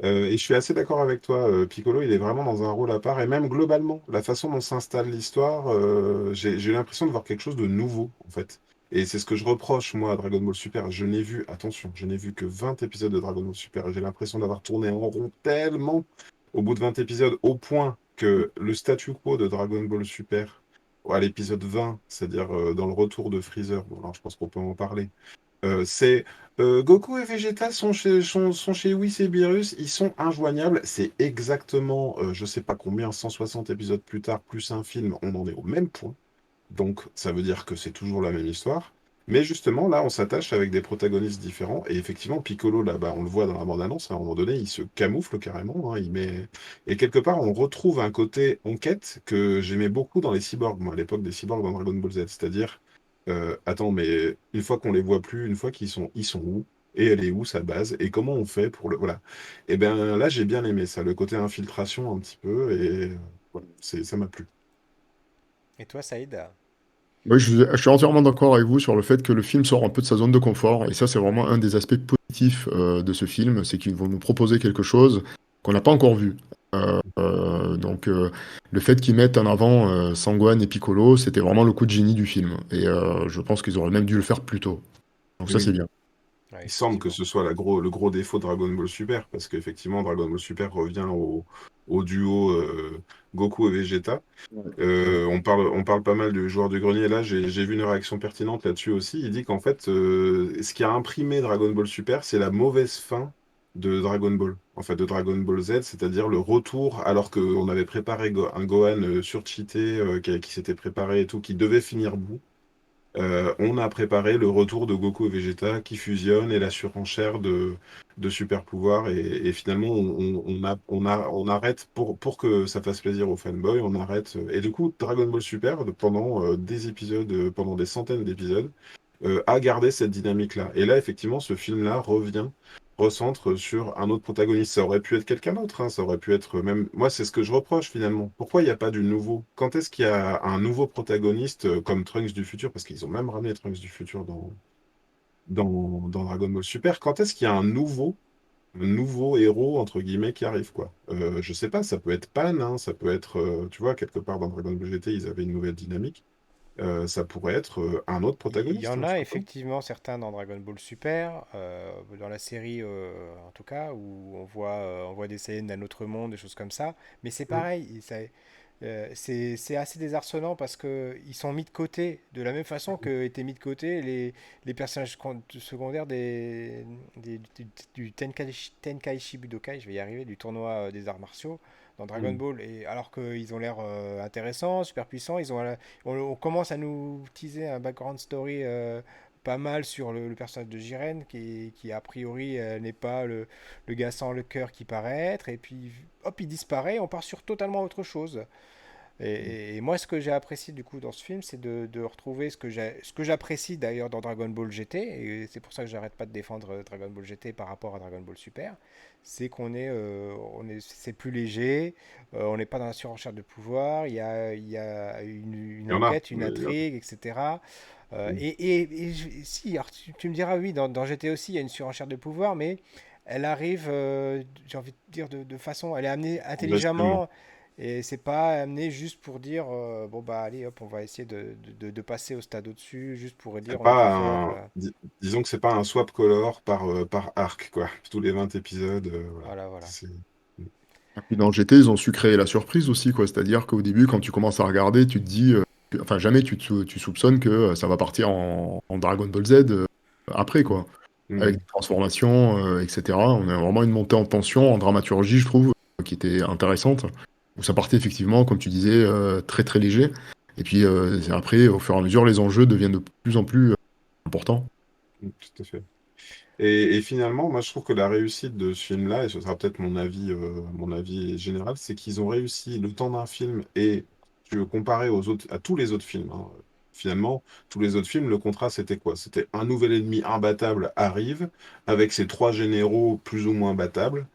Et je suis assez d'accord avec toi. Piccolo, il est vraiment dans un rôle à part. Et même globalement, la façon dont s'installe l'histoire, j'ai eu l'impression de voir quelque chose de nouveau, en fait. Et c'est ce que je reproche, moi, à Dragon Ball Super. Je n'ai vu, attention, je n'ai vu que 20 épisodes de Dragon Ball Super. Et j'ai l'impression d'avoir tourné en rond tellement au bout de 20 épisodes, au point que le statu quo de Dragon Ball Super, à l'épisode 20, c'est-à-dire dans le retour de Freezer, bon, alors je pense qu'on peut en parler, c'est Goku et Vegeta sont chez Whis et Beerus, ils sont injoignables. C'est exactement, je sais pas combien, 160 épisodes plus tard, plus un film, on en est au même point. Donc ça veut dire que c'est toujours la même histoire. Mais justement, là, on s'attache avec des protagonistes différents. Et effectivement, Piccolo, là, bah, on le voit dans la bande-annonce, à un moment donné, il se camoufle carrément, hein, Et quelque part, on retrouve un côté enquête que j'aimais beaucoup dans les cyborgs, moi, à l'époque des cyborgs dans Dragon Ball Z. C'est-à-dire, attends, mais une fois qu'on les voit plus, une fois ils sont où? Et elle est où sa base? Et comment on fait pour le... Voilà. Et bien là, j'ai bien aimé ça, le côté infiltration un petit peu. Et voilà, ça m'a plu. Et toi, Saïd? oui, je suis entièrement d'accord avec vous sur le fait que le film sort un peu de sa zone de confort. Et ça, c'est vraiment un des aspects positifs de ce film, c'est qu'ils vont nous proposer quelque chose qu'on n'a pas encore vu. Donc, le fait qu'ils mettent en avant Sangwan et Piccolo, c'était vraiment le coup de génie du film. Et je pense qu'ils auraient même dû le faire plus tôt. Donc ça, c'est Oui. bien. Ouais, Il semble que effectivement. ce soit le gros défaut de Dragon Ball Super, parce qu'effectivement, Dragon Ball Super revient au duo Goku et Vegeta. On parle pas mal du joueur du grenier. Là, j'ai vu une réaction pertinente là-dessus aussi. Il dit qu'en fait, ce qui a imprimé Dragon Ball Super, c'est la mauvaise fin de Dragon Ball. En fait, de Dragon Ball Z, c'est-à-dire le retour, alors qu'on avait préparé un Gohan surcheaté, qui s'était préparé et tout, qui devait finir bout. On a préparé le retour de Goku et Vegeta qui fusionnent et la surenchère de super pouvoirs. Et finalement, on arrête, pour que ça fasse plaisir aux fanboys, on arrête. Et du coup, Dragon Ball Super, pendant des épisodes, pendant des centaines d'épisodes, a gardé cette dynamique-là. Et là, effectivement, ce film-là revient, recentre sur un autre protagoniste. Ça aurait pu être quelqu'un d'autre, hein, ça aurait pu être même... Moi, c'est ce que je reproche finalement. Pourquoi il n'y a pas du nouveau? Quand est-ce qu'il y a un nouveau protagoniste comme Trunks du futur? Parce qu'ils ont même ramené Trunks du futur dans Dragon Ball Super. Quand est-ce qu'il y a un nouveau héros, entre guillemets, qui arrive, quoi? Je sais pas, ça peut être Pan, hein, ça peut être, tu vois, quelque part dans Dragon Ball GT, ils avaient une nouvelle dynamique. ça pourrait être un autre Il y protagoniste, en hein, je a sais pas. effectivement certains dans Dragon Ball Super, dans la série en tout cas, où on voit des scènes d'un autre monde, des choses comme ça. Mais c'est Mm. pareil, c'est assez désarçonnant parce que ils sont mis de côté de la même façon que étaient mis de côté les personnages secondaires du Tenkaichi Budokai, je vais y arriver, du tournoi des arts martiaux dans Dragon Mm. Ball. Et alors qu'ils ont l'air intéressants, super puissants, on commence à nous teaser un background story pas mal sur le personnage de Jiren, qui a priori n'est pas le gars sans le cœur qui paraît être, et puis hop, il disparaît, on part sur totalement autre chose. Et moi, ce que j'ai apprécié du coup dans ce film, c'est de retrouver ce que j'apprécie d'ailleurs dans Dragon Ball GT, et c'est pour ça que j'arrête pas de défendre Dragon Ball GT par rapport à Dragon Ball Super, c'est c'est plus léger, on n'est pas dans la surenchère de pouvoir, il y a une Il y en a, enquête, une mais intrigue, etc. mm. Si, alors tu me diras, oui, dans GT aussi, il y a une surenchère de pouvoir, mais elle arrive, j'ai envie de dire, de façon, elle est amenée Progressivement. intelligemment. Et c'est pas amené juste pour dire bon bah allez hop on va essayer de passer au stade au-dessus juste pour dire C'est on est plus pas fort. un, disons que c'est pas un swap color par arc, quoi. Tous les 20 épisodes, voilà. Voilà, voilà. C'est... Et puis dans GT, ils ont su créer la surprise aussi, quoi. C'est-à-dire qu'au début, quand tu commences à regarder, tu te dis, enfin jamais tu soupçonnes que ça va partir en Dragon Ball Z après, quoi. Avec Mm. des transformations, etc. On a vraiment une montée en tension, en dramaturgie, je trouve, qui était intéressante. Où ça partait effectivement, comme tu disais, très très léger. Et puis après, au fur et à mesure, les enjeux deviennent de plus en plus importants. Tout à fait. Et finalement, moi, je trouve que la réussite de ce film-là, et ce sera peut-être mon avis général, c'est qu'ils ont réussi le temps d'un film et tu veux comparer à tous les autres films, hein. Finalement, tous les autres films, le contrat, c'était quoi? C'était un nouvel ennemi imbattable arrive avec ses trois généraux plus ou moins battables.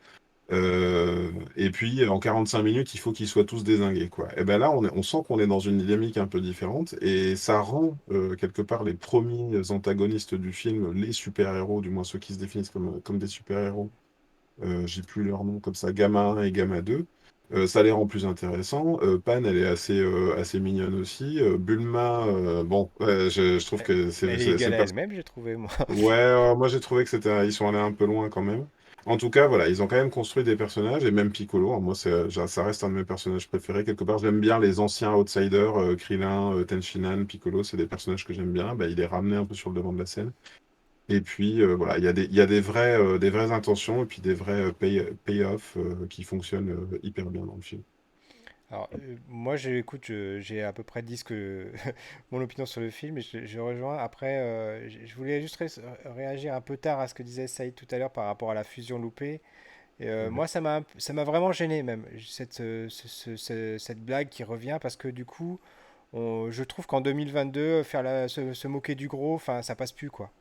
Et puis, en 45 minutes, il faut qu'ils soient tous dézingués, quoi. Et ben là, on sent qu'on est dans une dynamique un peu différente et ça rend quelque part les premiers antagonistes du film, les super-héros, du moins ceux qui se définissent comme des super-héros, j'ai plus leur nom comme ça, Gamma 1 et Gamma 2. Ça les rend plus intéressants. Pan, elle est assez mignonne aussi. Bulma, bon, je trouve Mais, que mais elle est c'est égale le à personnage. elle-même, j'ai trouvé moi. Ouais, moi j'ai trouvé que ils sont allés un peu loin quand même. En tout cas, voilà, ils ont quand même construit des personnages, et même Piccolo, hein, moi ça reste un de mes personnages préférés. Quelque part, j'aime bien les anciens outsiders, Krillin, Tenshinhan, Piccolo, c'est des personnages que j'aime bien. Bah, il est ramené un peu sur le devant de la scène. Et puis voilà, il y a des vraies intentions et puis des vrais payoffs qui fonctionnent hyper bien dans le film. Alors moi j'ai à peu près dit mon opinion sur le film et je rejoins. Après je voulais juste réagir un peu tard à ce que disait Saïd tout à l'heure par rapport à la fusion loupée. Et Ouais. moi, ça m'a vraiment gêné même, cette blague qui revient, parce que du coup, je trouve qu'en 2022, se moquer du gros, enfin, ça passe plus, quoi.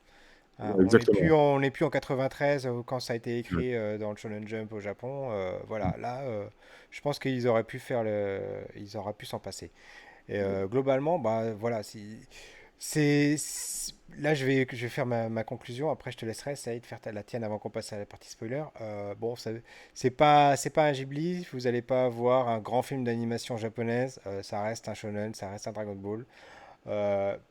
Hein, Ouais, exactement. on n'est plus en 93 quand ça a été Ouais. écrit dans le Shonen Jump au Japon. Voilà, là, je pense ils auraient pu s'en passer. Et globalement, bah voilà, là je vais faire ma conclusion. Après, je te laisserai essayer de faire la tienne avant qu'on passe à la partie spoiler. Bon, c'est pas un Ghibli. Vous n'allez pas voir un grand film d'animation japonaise. Ça reste un shonen, ça reste un Dragon Ball.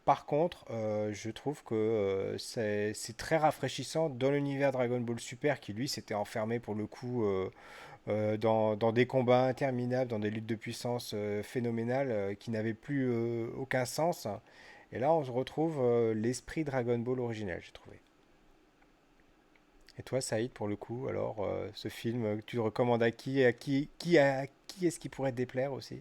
Par contre, je trouve que c'est très rafraîchissant dans l'univers Dragon Ball Super, qui lui s'était enfermé pour le coup dans des combats interminables, dans des luttes de puissance phénoménales qui n'avaient plus aucun sens. Et là, on se retrouve l'esprit Dragon Ball originel, j'ai trouvé. Et toi, Saïd, pour le coup, alors, ce film, tu le recommandes à qui, à qui est-ce qui pourrait te déplaire aussi?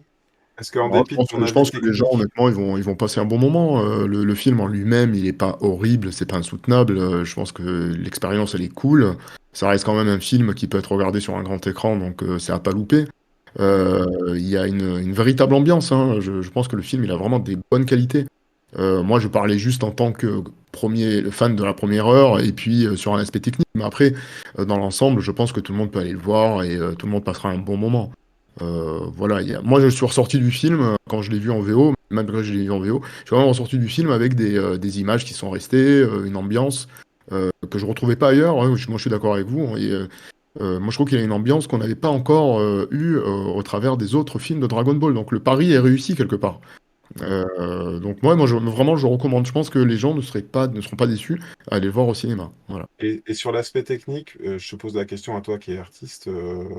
Est-ce qu'en Non, dépit de ton je avis pense que les gens, technique, honnêtement, ils vont passer un bon moment. Le film en lui-même, il est pas horrible, c'est pas insoutenable. Je pense que l'expérience, elle est cool. Ça reste quand même un film qui peut être regardé sur un grand écran, donc c'est à pas louper. Il y a une véritable ambiance, hein. Je pense que le film, il a vraiment des bonnes qualités. Moi, je parlais juste en tant que premier fan de la première heure et puis sur un aspect technique. Mais après, dans l'ensemble, je pense que tout le monde peut aller le voir et tout le monde passera un bon moment. Voilà, moi je suis ressorti du film quand je l'ai vu en VO, malgré que je l'ai vu en VO, je suis vraiment ressorti du film avec des images qui sont restées, une ambiance que je retrouvais pas ailleurs, hein. Moi je suis d'accord avec vous, hein. Et, moi je trouve qu'il y a une ambiance qu'on n'avait pas encore eue au travers des autres films de Dragon Ball. Donc le pari est réussi quelque part. Donc moi, vraiment, je recommande. Je pense que les gens ne seront pas déçus à aller le voir au cinéma. Voilà. Et sur l'aspect technique, je te pose la question à toi qui es artiste,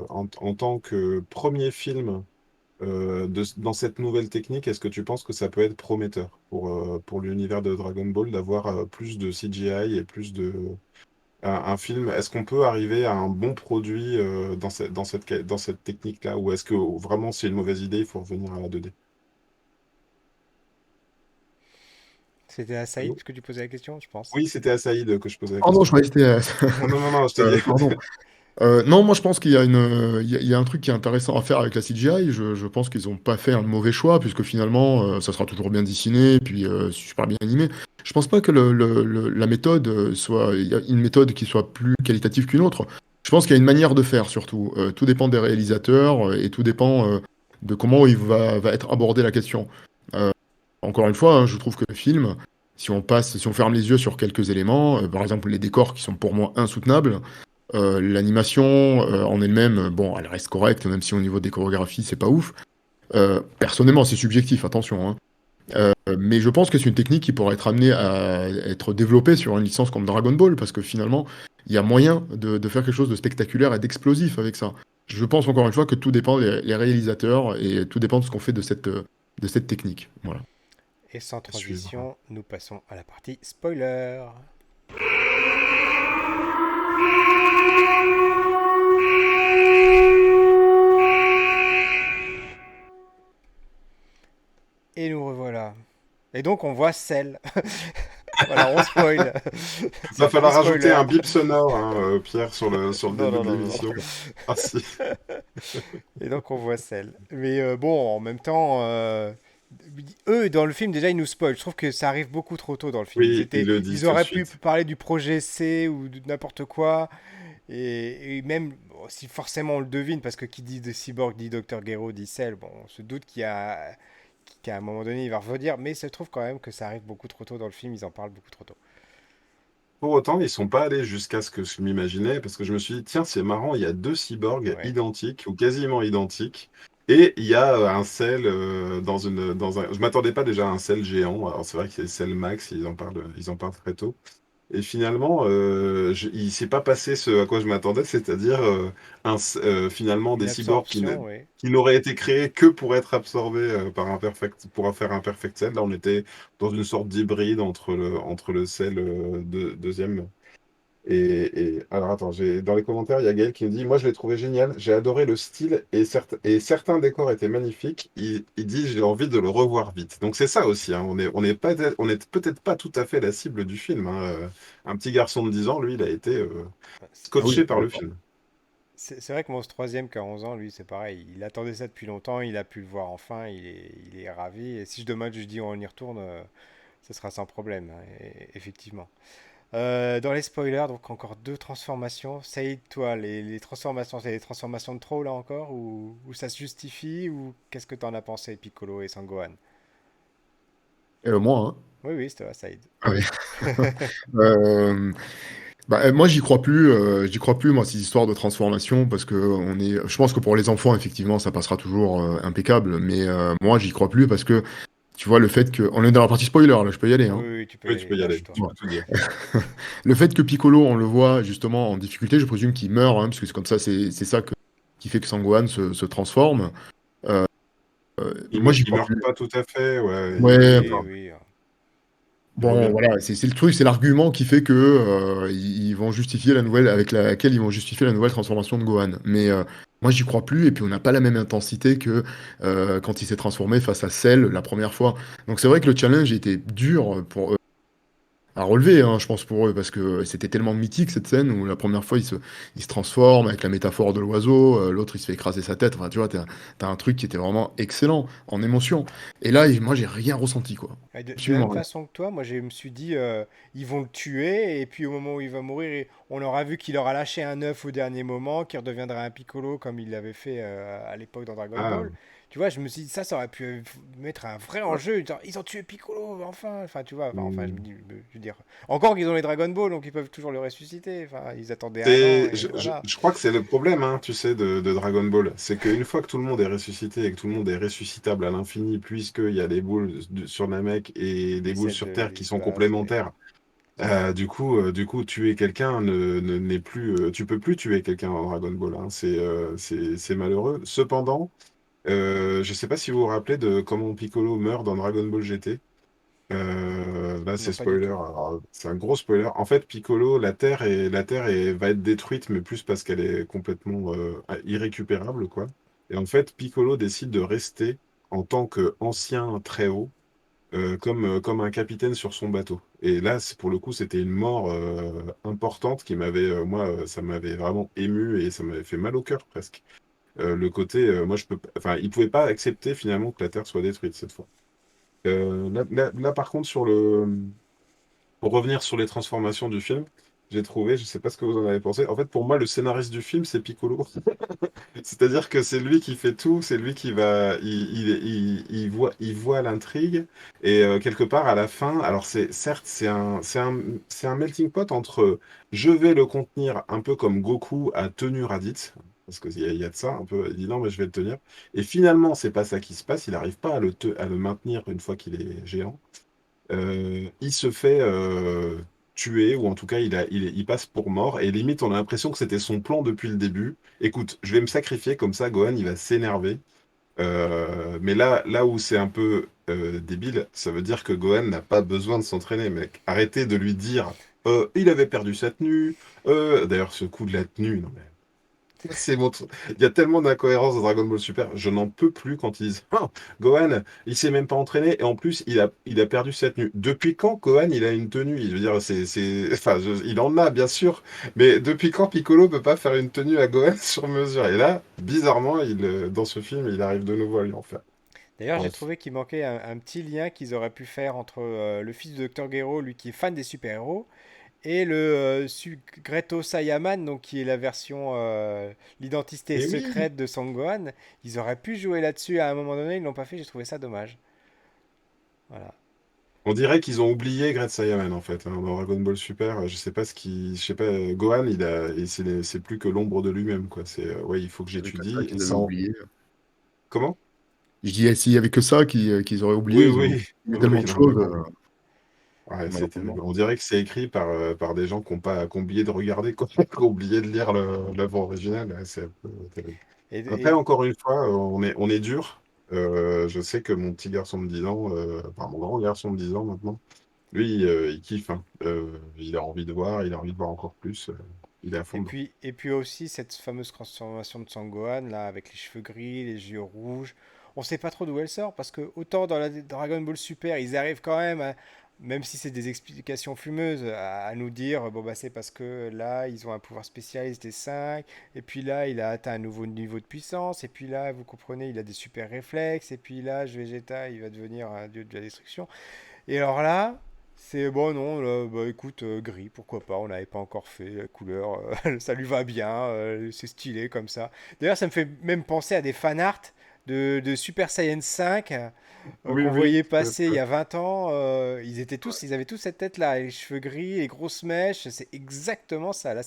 en tant que premier film dans cette nouvelle technique, est-ce que tu penses que ça peut être prometteur pour l'univers de Dragon Ball d'avoir plus de CGI et plus de un film? Est-ce qu'on peut arriver à un bon produit dans cette technique-là, ou est-ce que vraiment c'est une mauvaise idée, il faut revenir à la 2D? C'était à Saïd Allô. que tu posais la question, je pense. Oui, c'était à Saïd que je posais la Pardon, je question. croyais que c'était. Non, non, non, non, je te dis. Pardon. Non, moi je pense qu'il y a il y a un truc qui est intéressant à faire avec la CGI. Je pense qu'ils n'ont pas fait un mauvais choix, puisque finalement, ça sera toujours bien dessiné, puis super bien animé. Je pense pas que la méthode il y a une méthode qui soit plus qualitative qu'une autre. Je pense qu'il y a une manière de faire surtout. Tout dépend des réalisateurs et tout dépend de comment va être abordée la question. Euh, Encore une fois, hein, je trouve que le film, si on ferme les yeux sur quelques éléments, par exemple les décors qui sont pour moi insoutenables, l'animation en elle-même, bon, elle reste correcte, même si au niveau des chorégraphies, c'est pas ouf. Personnellement, c'est subjectif, attention, hein. Mais je pense que c'est une technique qui pourrait être amenée à être développée sur une licence comme Dragon Ball, parce que finalement, il y a moyen de faire quelque chose de spectaculaire et d'explosif avec ça. Je pense encore une fois que tout dépend des réalisateurs et tout dépend de ce qu'on fait de cette technique. Voilà. Et sans À suivre. transition, nous passons à la partie spoiler. Et nous revoilà. Et donc on voit Cell. Voilà, on spoil. C'est Va la partie falloir rajouter spoiler. un bip sonore, hein, Pierre, sur le Non, début non, de non, non, non. l'émission. Ah si. Et donc on voit Cell. Mais bon, en même temps, eux dans le film déjà ils nous spoilent. Je trouve que ça arrive beaucoup trop tôt dans le film. Oui, ils le disent Ils tout de auraient pu suite. parler du projet C ou de n'importe quoi. Et même bon, si forcément on le devine, parce que qui dit de Cyborg dit Dr. Gero dit Cell, bon, on se doute qu'à un moment donné il va revenir. Mais il se trouve quand même que ça arrive beaucoup trop tôt dans le film. Ils en parlent beaucoup trop tôt. Pour autant, ils sont pas allés jusqu'à ce que je m'imaginais, parce que je me suis dit, tiens, c'est marrant, il y a deux cyborgs Ouais. identiques, ou quasiment identiques, et il y a un Cell dans un... Je m'attendais pas déjà à un Cell géant, alors c'est vrai que c'est Cell Max, ils en parlent très tôt. Et finalement, il s'est pas passé ce à quoi je m'attendais, c'est-à-dire finalement Une des cyborgs absorption, ouais. qui n'auraient été créés que pour être absorbés par un perfect, pour faire un perfect cell. Là, on était dans une sorte d'hybride entre le cell deuxième. Alors attends, dans les commentaires, il y a Gaël qui me dit, moi je l'ai trouvé génial, j'ai adoré le style et certains décors étaient magnifiques. Il dit, j'ai envie de le revoir vite. Donc c'est ça aussi, hein, on est peut-être pas tout à fait la cible du film, hein. Un petit garçon de 10 ans, lui, il a été Ah oui, scotché par le complètement. film. C'est vrai que mon troisième qui a 11 ans, lui, c'est pareil. Il attendait ça depuis longtemps, il a pu le voir enfin, il est ravi. Et si demain je lui dis on y retourne, ce sera sans problème, hein, effectivement. Dans les spoilers, donc encore deux transformations. Saïd, toi, les transformations, c'est des transformations de trop là encore ou ça se justifie ou qu'est-ce que t'en as pensé, Piccolo et Sangohan? Moi, hein. Oui, oui, c'était toi, Saïd. Ah oui. Euh, Moi, j'y crois plus, moi, ces histoires de transformation, parce que je pense que pour les enfants, effectivement, ça passera toujours impeccable, mais moi, j'y crois plus parce que, tu vois, le fait que, on est dans la partie spoiler, là, je peux y aller, Oui, hein. oui, tu peux y Oui, tu peux aller, y aller, lâche-toi. tu Bon. peux tout dire. Le fait que Piccolo, on le voit justement en difficulté, je présume qu'il meurt, hein, parce que c'est comme ça, c'est ça qui fait que Sangohan se transforme. Euh, Moi, j'y Il crois meurt plus. pas tout à fait, ouais, Ouais, Oui, enfin, oui. il bon, revient. voilà, c'est le truc, c'est l'argument qui fait que ils vont justifier la nouvelle avec laquelle ils vont justifier la nouvelle transformation de Gohan. Mais moi, j'y crois plus, et puis on n'a pas la même intensité que quand il s'est transformé face à Cell la première fois. Donc c'est vrai que le challenge était dur à relever, hein, je pense pour eux, parce que c'était tellement mythique cette scène où la première fois il se transforme avec la métaphore de l'oiseau, l'autre il se fait écraser sa tête. Enfin, tu vois, t'as un truc qui était vraiment excellent en émotion. Et là, moi, j'ai rien ressenti, quoi. Et de la Absolument même rien. façon que toi, moi je me suis dit, ils vont le tuer, et puis au moment où il va mourir, on aura vu qu'il aura lâché un œuf au dernier moment, qui redeviendra un Piccolo comme il l'avait fait à l'époque dans Dragon Ah, Ball. Tu vois, je me suis dit, ça aurait pu mettre un vrai enjeu. Genre, ils ont tué Piccolo, enfin. Enfin, tu vois, enfin, je me Hmm. dis, je veux dire. Encore qu'ils ont les Dragon Ball, donc ils peuvent toujours le ressusciter. Enfin, ils attendaient un an, C'est, et voilà. je crois que c'est le problème, hein, tu sais, de Dragon Ball. C'est qu'une fois que tout le monde est ressuscité et que tout le monde est ressuscitable à l'infini, puisqu'il y a des boules sur Namek et des Et boules celle sur de Terre qui sont l'espace, et. complémentaires, du coup, tuer quelqu'un n'est plus, tu peux plus tuer quelqu'un dans Dragon Ball, hein. C'est malheureux. Cependant, je sais pas si vous vous rappelez de comment Piccolo meurt dans Dragon Ball GT. Là, c'est Non, pas du spoiler. tout. Alors, c'est un gros spoiler. En fait, Piccolo, va être détruite, mais plus parce qu'elle est complètement irrécupérable, quoi. Et en fait, Piccolo décide de rester en tant qu'ancien très haut, comme un capitaine sur son bateau. Et là, pour le coup, c'était une mort importante qui ça m'avait vraiment ému et ça m'avait fait mal au cœur presque. Le côté, moi, je peux, enfin, il pouvait pas accepter finalement que la Terre soit détruite cette fois. Là, par contre, pour revenir sur les transformations du film, j'ai trouvé, je sais pas ce que vous en avez pensé. En fait, pour moi, le scénariste du film, c'est Piccolo. C'est-à-dire que c'est lui qui fait tout, c'est lui qui va, il voit l'intrigue et quelque part à la fin, alors c'est certes c'est un melting pot entre je vais le contenir un peu comme Goku a tenu Raditz. Parce qu'il y a de ça, un peu, il dit non, mais je vais le tenir. Et finalement, c'est pas ça qui se passe, il n'arrive pas à le maintenir une fois qu'il est géant. Il se fait tuer, ou en tout cas, il passe pour mort, et limite, on a l'impression que c'était son plan depuis le début. Écoute, je vais me sacrifier, comme ça, Gohan, il va s'énerver. Mais là où c'est un peu débile, ça veut dire que Gohan n'a pas besoin de s'entraîner, mec. Arrêtez de lui dire, il avait perdu sa tenue. D'ailleurs, ce coup de la tenue, non mais c'est mon il y a tellement d'incohérences dans Dragon Ball Super, je n'en peux plus quand ils disent ah, Gohan, il s'est même pas entraîné et en plus il a perdu sa tenue. Depuis quand Gohan il a une tenue? Je veux dire, enfin, il en a bien sûr, mais depuis quand Piccolo peut pas faire une tenue à Gohan sur mesure? Et là, bizarrement, dans ce film, il arrive de nouveau à lui en faire. D'ailleurs, j'ai Bref. trouvé qu'il manquait un petit lien qu'ils auraient pu faire entre le fils de Dr. Gero, lui qui est fan des super-héros, et le Greto Saiyaman, donc qui est la version, l'identité Et oui, secrète de Son Gohan. Ils auraient pu jouer là-dessus à un moment donné, ils l'ont pas fait, j'ai trouvé ça dommage. Voilà. on dirait qu'ils ont oublié Great Saiyaman en fait, hein, dans Dragon Ball Super. Je sais pas, Gohan, c'est plus que l'ombre de lui-même quoi. Ouais, il faut que Il n'y avait que ça j'étudie et qu'ils avaient oublié. comment? Je dis, s'il y avait que ça qu'ils auraient oublié, Oui, ils ont oui, oublié tellement oui, de non, mais choses, bon. Ouais, c'est terrible. malheureusement. On dirait que c'est écrit par des gens qui ont oublié de regarder, quoi, qui ont oublié de lire l'œuvre originale. Ouais, c'est un peu terrible. Après, Et, encore une fois, on est dur. Je sais que mon petit garçon de 10 ans, enfin mon grand garçon de 10 ans maintenant, lui, il kiffe, hein. Il a envie de voir, il a envie de voir encore plus. Il est à fond dedans. et puis aussi cette fameuse transformation de Sangohan, là, avec les cheveux gris, les yeux rouges. On sait pas trop d'où elle sort, parce que autant dans la Dragon Ball Super, ils arrivent quand même, même si c'est des explications fumeuses, à nous dire, bon bah c'est parce que là, ils ont un pouvoir spécial, ils étaient 5, et puis là, il a atteint un nouveau niveau de puissance, et puis là, vous comprenez, il a des super réflexes, et puis là, Vegeta, il va devenir un dieu de la destruction. Et alors là, c'est bon, non, là, bah écoute, gris, pourquoi pas, on n'avait pas encore fait la couleur, ça lui va bien, c'est stylé comme ça. D'ailleurs, ça me fait même penser à des fanarts de Super Saiyan 5 Oui, qu'on oui, voyait tout à passer il y fait. a 20 ans. Ils avaient tous cette tête-là, les cheveux gris, les grosses mèches, c'est exactement ça. Là,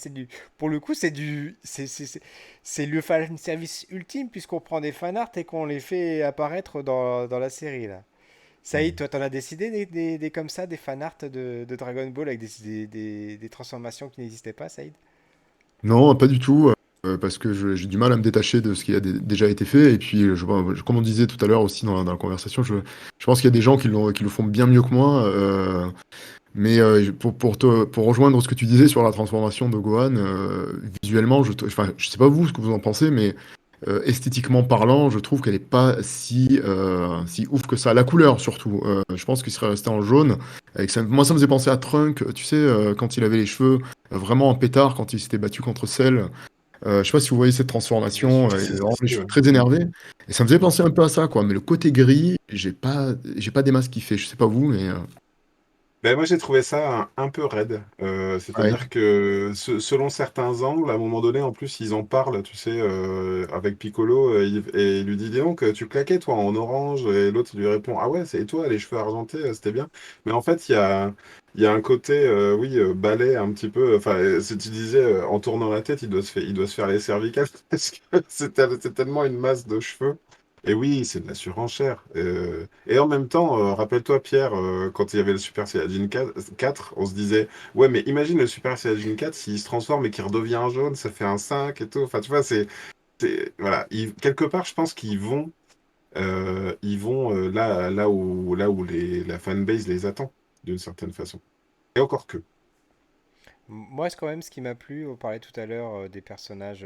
pour le coup, c'est le fan service ultime puisqu'on prend des fanarts et qu'on les fait apparaître dans la série là. Saïd, Mm. toi, t'en as décidé comme ça, des fanarts de Dragon Ball avec des transformations qui n'existaient pas, Saïd? Non, pas du tout, parce que j'ai du mal à me détacher de ce qui a déjà été fait. Et puis, comme on disait tout à l'heure aussi dans la conversation, je pense qu'il y a des gens qui le font bien mieux que moi. Mais pour rejoindre ce que tu disais sur la transformation de Gohan, visuellement, enfin, je sais pas vous ce que vous en pensez, mais esthétiquement parlant, je trouve qu'elle est pas si ouf que ça. La couleur surtout, je pense qu'il serait resté en jaune. Moi, ça me faisait penser à Trunk, tu sais, quand il avait les cheveux vraiment en pétard, quand il s'était battu contre Cell. Je sais pas si vous voyez cette Bien transformation, sûr, il avait si, vraiment les si, cheveux ouais. très énervés. Et ça me faisait Mm. penser un peu à ça, quoi. Mais le côté gris, j'ai pas des masses kiffé. Je sais pas vous, mais. Ben moi j'ai trouvé ça un peu raide. Ouais. C'est-à-dire que selon certains angles, à un moment donné, en plus ils en parlent, tu sais, avec Piccolo, et il lui dit, dis donc, tu claquais toi en orange, et l'autre il lui répond, ah ouais, c'est toi, les cheveux argentés, c'était bien. Mais en fait il y a un côté, oui, ballet un petit peu. Enfin, si tu disais, en tournant la tête, il doit se faire les cervicales parce que c'est tellement une masse de cheveux. Et oui, c'est de la surenchère. Et en même temps, rappelle-toi, Pierre, quand il y avait le Super Saiyajin 4, on se disait, ouais, mais imagine le Super Saiyajin 4, s'il se transforme et qu'il redevient un jaune, ça fait un 5 et tout. Enfin, tu vois, voilà. Quelque part, je pense qu'ils vont là où la fanbase les attend, d'une certaine façon. Et encore que. Moi, c'est quand même ce qui m'a plu, on parlait tout à l'heure des personnages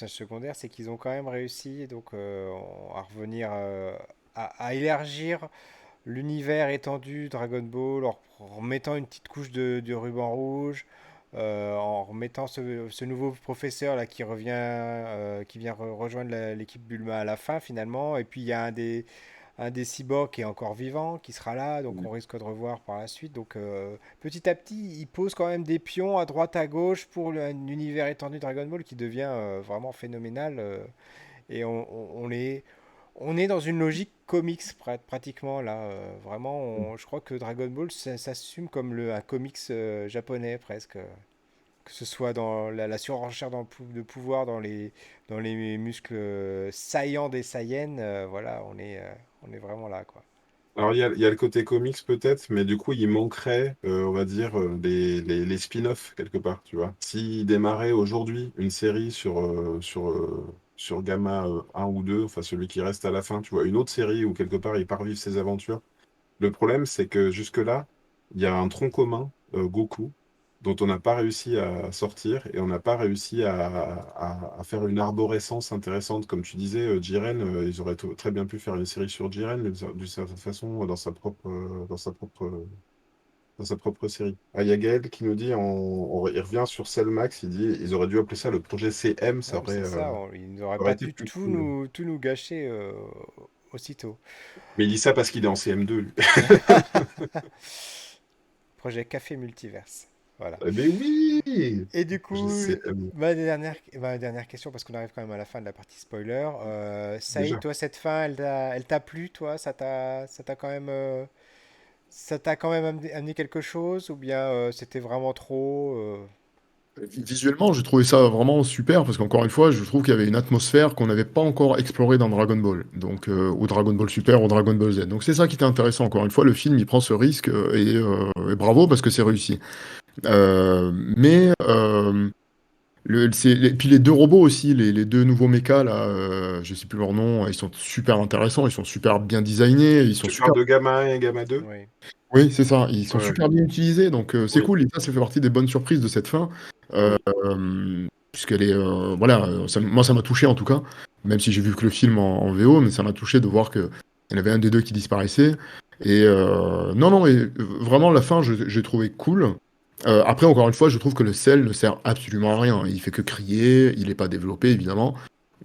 secondaires, c'est qu'ils ont quand même réussi donc à revenir à élargir l'univers étendu Dragon Ball en remettant une petite couche de ruban rouge, en remettant ce nouveau professeur là qui vient rejoindre l'équipe Bulma à la fin finalement, et puis il y a un des cyborgs qui est encore vivant, qui sera là, donc on risque de revoir par la suite. Donc petit à petit, il pose quand même des pions à droite à gauche pour l'univers étendu Dragon Ball qui devient vraiment phénoménal. Et on est dans une logique comics pratiquement là. Vraiment, je crois que Dragon Ball s'assume comme un comics japonais presque. Que ce soit dans la surenchère de pouvoir dans les muscles saillants des Saiyans, voilà, on est vraiment là, quoi. Alors, il y a le côté comics peut-être, mais du coup, il manquerait, on va dire, les spin-offs quelque part, tu vois. S'il démarrait aujourd'hui une série sur Gamma 1 ou 2, enfin celui qui reste à la fin, tu vois, une autre série où quelque part il part vivre ses aventures. Le problème, c'est que jusque-là, il y a un tronc commun, Goku, dont on n'a pas réussi à sortir et on n'a pas réussi à faire une arborescence intéressante. Comme tu disais, Jiren, ils auraient très bien pu faire une série sur Jiren, mais d'une certaine façon, dans sa propre série. Ah, il y a Gaël qui nous dit, il revient sur Cell Max, il dit, ils auraient dû appeler ça le projet CM, Ouais, ça mais aurait, c'est euh, ça, il n'aurait ça aurait pas été dû plus cool. tout nous gâcher aussitôt. Mais il dit ça parce qu'il est en CM2, lui. Projet Café Multiverse. Voilà. Eh ben oui! Et du Projet coup, CM. ma dernière question, parce qu'on arrive quand même à la fin de la partie spoiler. Saïd, Déjà. toi, cette fin, elle t'a plu, toi? Ça t'a quand même amené quelque chose? Ou bien c'était vraiment trop Visuellement, j'ai trouvé ça vraiment super parce qu'encore une fois, je trouve qu'il y avait une atmosphère qu'on n'avait pas encore explorée dans Dragon Ball, donc ou Dragon Ball Super ou Dragon Ball Z. Donc c'est ça qui était intéressant. Encore une fois, le film il prend ce risque et bravo parce que c'est réussi. Mais puis les deux robots aussi, les deux nouveaux mechas là, je sais plus leur nom, ils sont super intéressants, ils sont super bien designés, ils sont Tu super. parles de Gamma 1 et Gamma 2? Oui. Oui, c'est ça, ils sont Ouais, super bien utilisés, donc c'est oui. cool, et ça fait partie des bonnes surprises de cette fin, euh, Oui. puisqu'elle est, voilà, moi ça m'a touché en tout cas, même si j'ai vu que le film en VO, mais ça m'a touché de voir qu'il y en avait un des deux qui disparaissait, et non, non, mais vraiment la fin, j'ai trouvé cool. Après, encore une fois, je trouve que le sel ne sert absolument à rien, il fait que crier, il n'est pas développé, évidemment,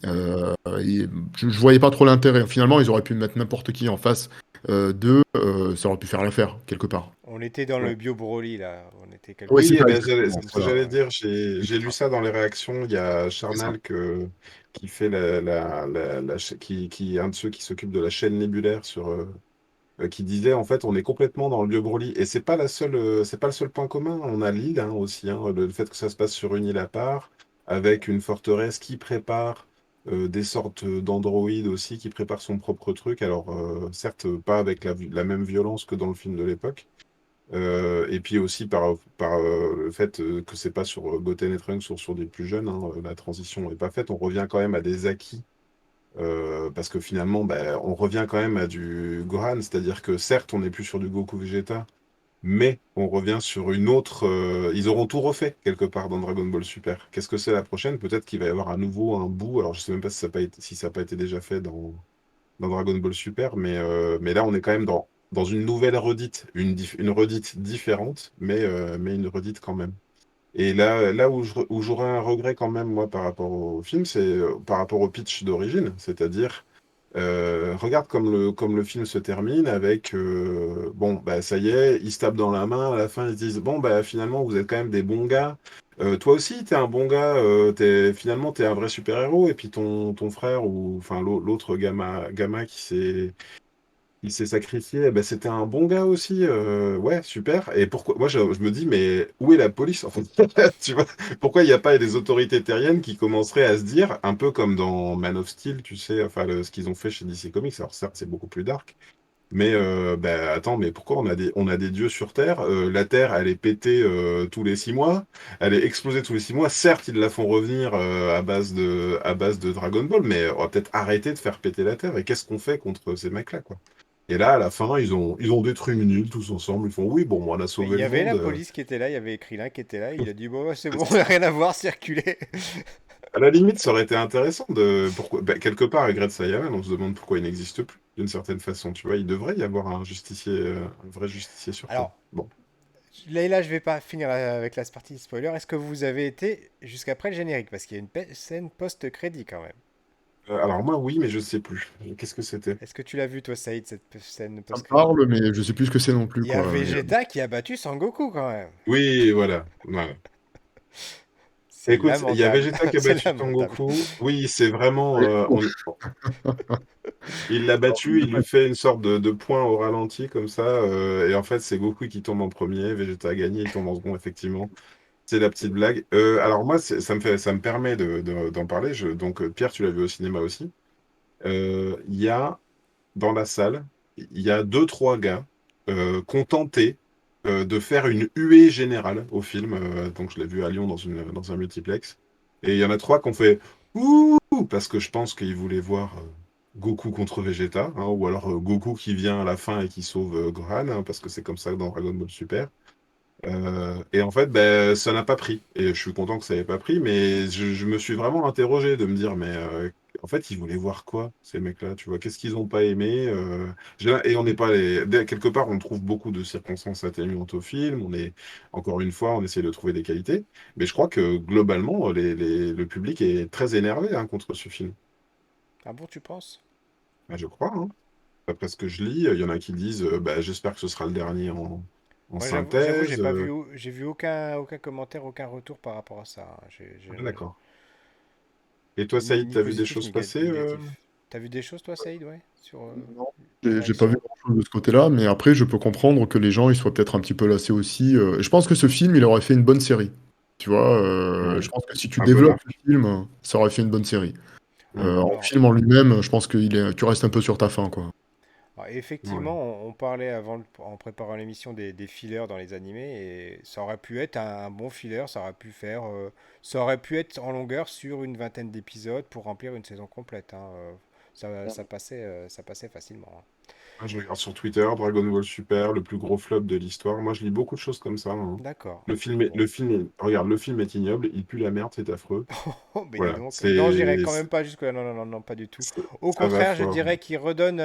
je voyais pas trop l'intérêt, finalement, ils auraient pu mettre n'importe qui en face d'eux, ça aurait pu faire l'affaire, quelque part. On était dans Ouais. le bio Broly, là. On était quelque Oui, c'est Oui, part eh ça, ben, exactement. c'est ce que Voilà. j'allais dans. dire. J'ai lu ça dans les réactions. Il y a C'est ça. Charnal qui fait qui est un de ceux qui s'occupe de la chaîne nébulaire qui disait en fait on est complètement dans le lieu Broly et c'est pas le seul point commun. On a l'île aussi, hein, le fait que ça se passe sur une île à part avec une forteresse qui prépare des sortes d'androïdes aussi qui préparent son propre truc. Alors certes pas avec la même violence que dans le film de l'époque. Et puis aussi par le fait que c'est pas sur Goten et Trunks, sur des plus jeunes, hein, la transition n'est pas faite. On revient quand même à des acquis, parce que finalement, ben, on revient quand même à du Gohan, c'est-à-dire que certes, on n'est plus sur du Goku Vegeta, mais on revient sur une autre. Ils auront tout refait quelque part dans Dragon Ball Super. Qu'est-ce que c'est la prochaine? Peut-être qu'il va y avoir à nouveau un bout. Alors je sais même pas si ça n'a pas été déjà fait dans Dragon Ball Super, mais là, on est quand même dans une nouvelle redite, une redite différente, mais une redite quand même. Et là où j'aurais un regret quand même, moi, par rapport au film, c'est par rapport au pitch d'origine, c'est-à-dire Regarde comme le film se termine avec bon bah ça y est, ils se tapent dans la main, à la fin ils se disent bon bah finalement vous êtes quand même des bons gars. Toi aussi t'es un bon gars, finalement t'es un vrai super-héros et puis ton frère ou enfin l'autre gamma qui s'est sacrifié, eh ben, c'était un bon gars aussi. Ouais, super. Et pourquoi? Moi, je me dis, mais où est la police en fait? Tu vois, pourquoi il n'y a pas des autorités terriennes qui commenceraient à se dire, un peu comme dans Man of Steel, tu sais, enfin ce qu'ils ont fait chez DC Comics. Alors certes, c'est beaucoup plus dark, mais ben, attends, mais pourquoi on a des dieux sur Terre? La Terre, elle est pétée tous les 6 mois, elle est explosée tous les 6 mois. Certes, ils la font revenir à base de Dragon Ball, mais on va peut-être arrêter de faire péter la Terre. Et qu'est-ce qu'on fait contre ces mecs-là, quoi? Et là, à la fin, ils ont détruit une île tous ensemble. Ils font, oui, bon, on a Mais il sauvé y le avait monde. la police qui était là, il y avait Krillin qui était là, il a dit bon, bah, c'est bon, on n'a rien à voir, circulez. À la limite, ça aurait été intéressant de... Pourquoi... bah, quelque part, avec Red Saiyaman, on se demande pourquoi il n'existe plus, d'une certaine façon. Tu vois, il devrait y avoir un justicier, un vrai justicier sur Terre. Alors, Bon. Là, je vais pas finir avec la partie spoiler. Est-ce que vous avez été jusqu'après le générique? Parce qu'il y a une scène post-crédit quand même. Alors moi, oui, mais je sais plus. Qu'est-ce que c'était? Est-ce que tu l'as vu, toi, Saïd, cette scène Ça me post-crédit? parle, mais je sais plus ce que c'est non plus, Il y a quoi. Vegeta qui a battu Sangoku quand même. Oui, voilà. Voilà. C'est Écoute, il y a lamentable. Vegeta qui a C'est battu lamentable. Tengoku. Oui, c'est vraiment... il l'a Alors, battu, il lui fait une sorte de point au ralenti comme ça. Et en fait, c'est Goku qui tombe en premier. Vegeta a gagné, il tombe en second, effectivement. C'est la petite blague. Alors moi, ça me permet d'en parler. Donc Pierre, tu l'as vu au cinéma aussi. Il y a dans la salle, il y a deux, trois gars qui ont tenté de faire une huée générale au film. Donc je l'ai vu à Lyon dans un multiplex. Et il y en a trois qui ont fait ouh parce que je pense qu'ils voulaient voir Goku contre Vegeta, hein, ou alors Goku qui vient à la fin et qui sauve Gohan, hein, parce que c'est comme ça dans Dragon Ball Super. Et en fait, ben, ça n'a pas pris. Et je suis content que ça n'ait pas pris, mais je me suis vraiment interrogé de me dire, mais en fait, ils voulaient voir quoi, ces mecs-là, tu vois? Qu'est-ce qu'ils n'ont pas aimé? Et on n'est pas quelque part, on trouve beaucoup de circonstances atténuantes au film. Encore une fois, on essaie de trouver des qualités. Mais je crois que globalement, le public est très énervé hein, contre ce film. Ah bon, tu penses? Ben, je crois, hein. D'après ce que je lis, il y en a qui disent, bah, j'espère que ce sera le dernier en Moi, j'avoue, synthèse. j'ai vu aucun commentaire, aucun retour par rapport à ça, hein. Ah, d'accord. Et toi, Saïd, Ni t'as vu des positif choses ni passer négatif. T'as vu des choses, toi, Saïd, ouais, sur non, les j'ai pas vu réactions? grand-chose de ce côté-là, mais après, je peux comprendre que les gens, ils soient peut-être un petit peu lassés aussi. Je pense que ce film, il aurait fait une bonne série. Tu vois, Ouais. je pense que si tu Un peu développes dark. le film, ça aurait fait une bonne série. Mm. En Alors, film en lui-même, je pense que tu restes un peu sur ta faim, quoi. Ouais. effectivement, on parlait en préparant l'émission des fillers dans les animés, et ça aurait pu être un bon filler, ça aurait pu être en longueur sur une vingtaine d'épisodes pour remplir une saison complète, hein. Ça passait facilement, hein. Moi, je regarde sur Twitter, Dragon Ball Super, le plus gros flop de l'histoire. Moi, je lis beaucoup de choses comme ça, hein. D'accord. Le Bon. regarde, le film est ignoble, il pue la merde, c'est affreux. Oh, mais dis Voilà, donc. Non, j'irai quand même pas jusque-là. Non, non, non, non, pas du tout. Au ça va contraire, je fort. dirais qu'il redonne,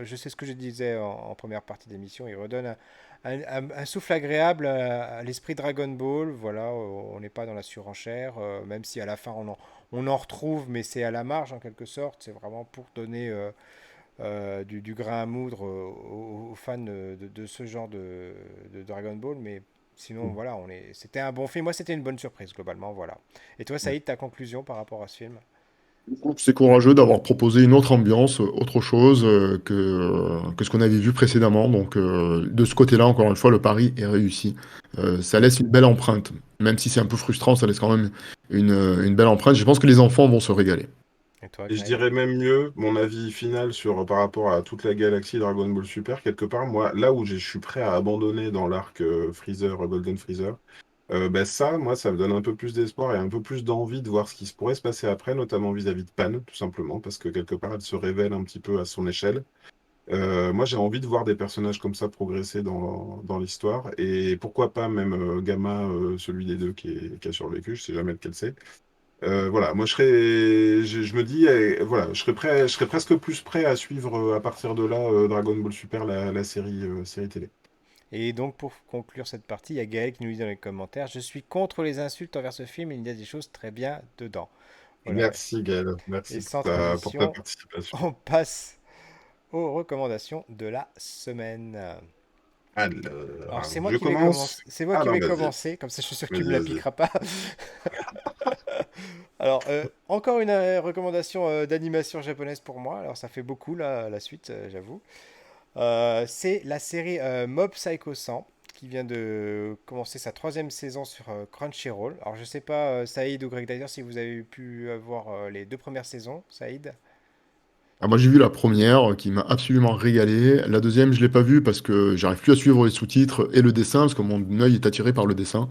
je sais ce que je disais en première partie d'émission, il redonne un souffle agréable à l'esprit Dragon Ball. Voilà, on n'est pas dans la surenchère, même si à la fin on en retrouve, mais c'est à la marge en quelque sorte. C'est vraiment pour donner du grain à moudre aux fans de ce genre de Dragon Ball. Mais sinon, voilà, c'était un bon film. Moi, c'était une bonne surprise globalement. Voilà. Et toi, Saïd, ta conclusion par rapport à ce film? Je trouve que c'est courageux d'avoir proposé une autre ambiance, autre chose que ce qu'on avait vu précédemment. Donc, de ce côté-là, encore une fois, le pari est réussi. Ça laisse une belle empreinte. Même si c'est un peu frustrant, ça laisse quand même une belle empreinte. Je pense que les enfants vont se régaler. Et toi, Et je Greg? dirais même mieux, mon avis final par rapport à toute la galaxie Dragon Ball Super, quelque part, moi, là où je suis prêt à abandonner dans l'arc Freezer, Golden Freezer, ben ça, moi, ça me donne un peu plus d'espoir et un peu plus d'envie de voir ce qui se pourrait se passer après, notamment vis-à-vis de Pan, tout simplement, parce que quelque part, elle se révèle un petit peu à son échelle. Moi, j'ai envie de voir des personnages comme ça progresser dans l'histoire, et pourquoi pas même Gamma, celui des deux qui a survécu, je sais jamais lequel c'est. Voilà, moi je me dis, voilà, je serais presque plus prêt à suivre à partir de là Dragon Ball Super, la série, série télé. Et donc, pour conclure cette partie, il y a Gaël qui nous dit dans les commentaires: je suis contre les insultes envers ce film, il y a des choses très bien dedans. Voilà. Merci Gaël, Et merci sans pour ta transition, participation. on passe aux recommandations de la semaine. Alors Alors, c'est moi je qui vais commence. commencer. C'est moi Ah qui non, vais vas-y, commencer. Comme ça, je suis sûr que tu me vas-y, la vas-y. piqueras pas. Alors encore une recommandation d'animation japonaise pour moi. Alors ça fait beaucoup la suite, j'avoue. C'est la série Mob Psycho 100 qui vient de commencer sa troisième saison sur Crunchyroll. Alors je sais pas, Saïd ou Greg d'ailleurs, si vous avez pu voir les deux premières saisons, Saïd. Ah, moi, j'ai vu la première qui m'a absolument régalé. La deuxième, je l'ai pas vue parce que j'arrive plus à suivre les sous-titres et le dessin parce que mon œil est attiré par le dessin.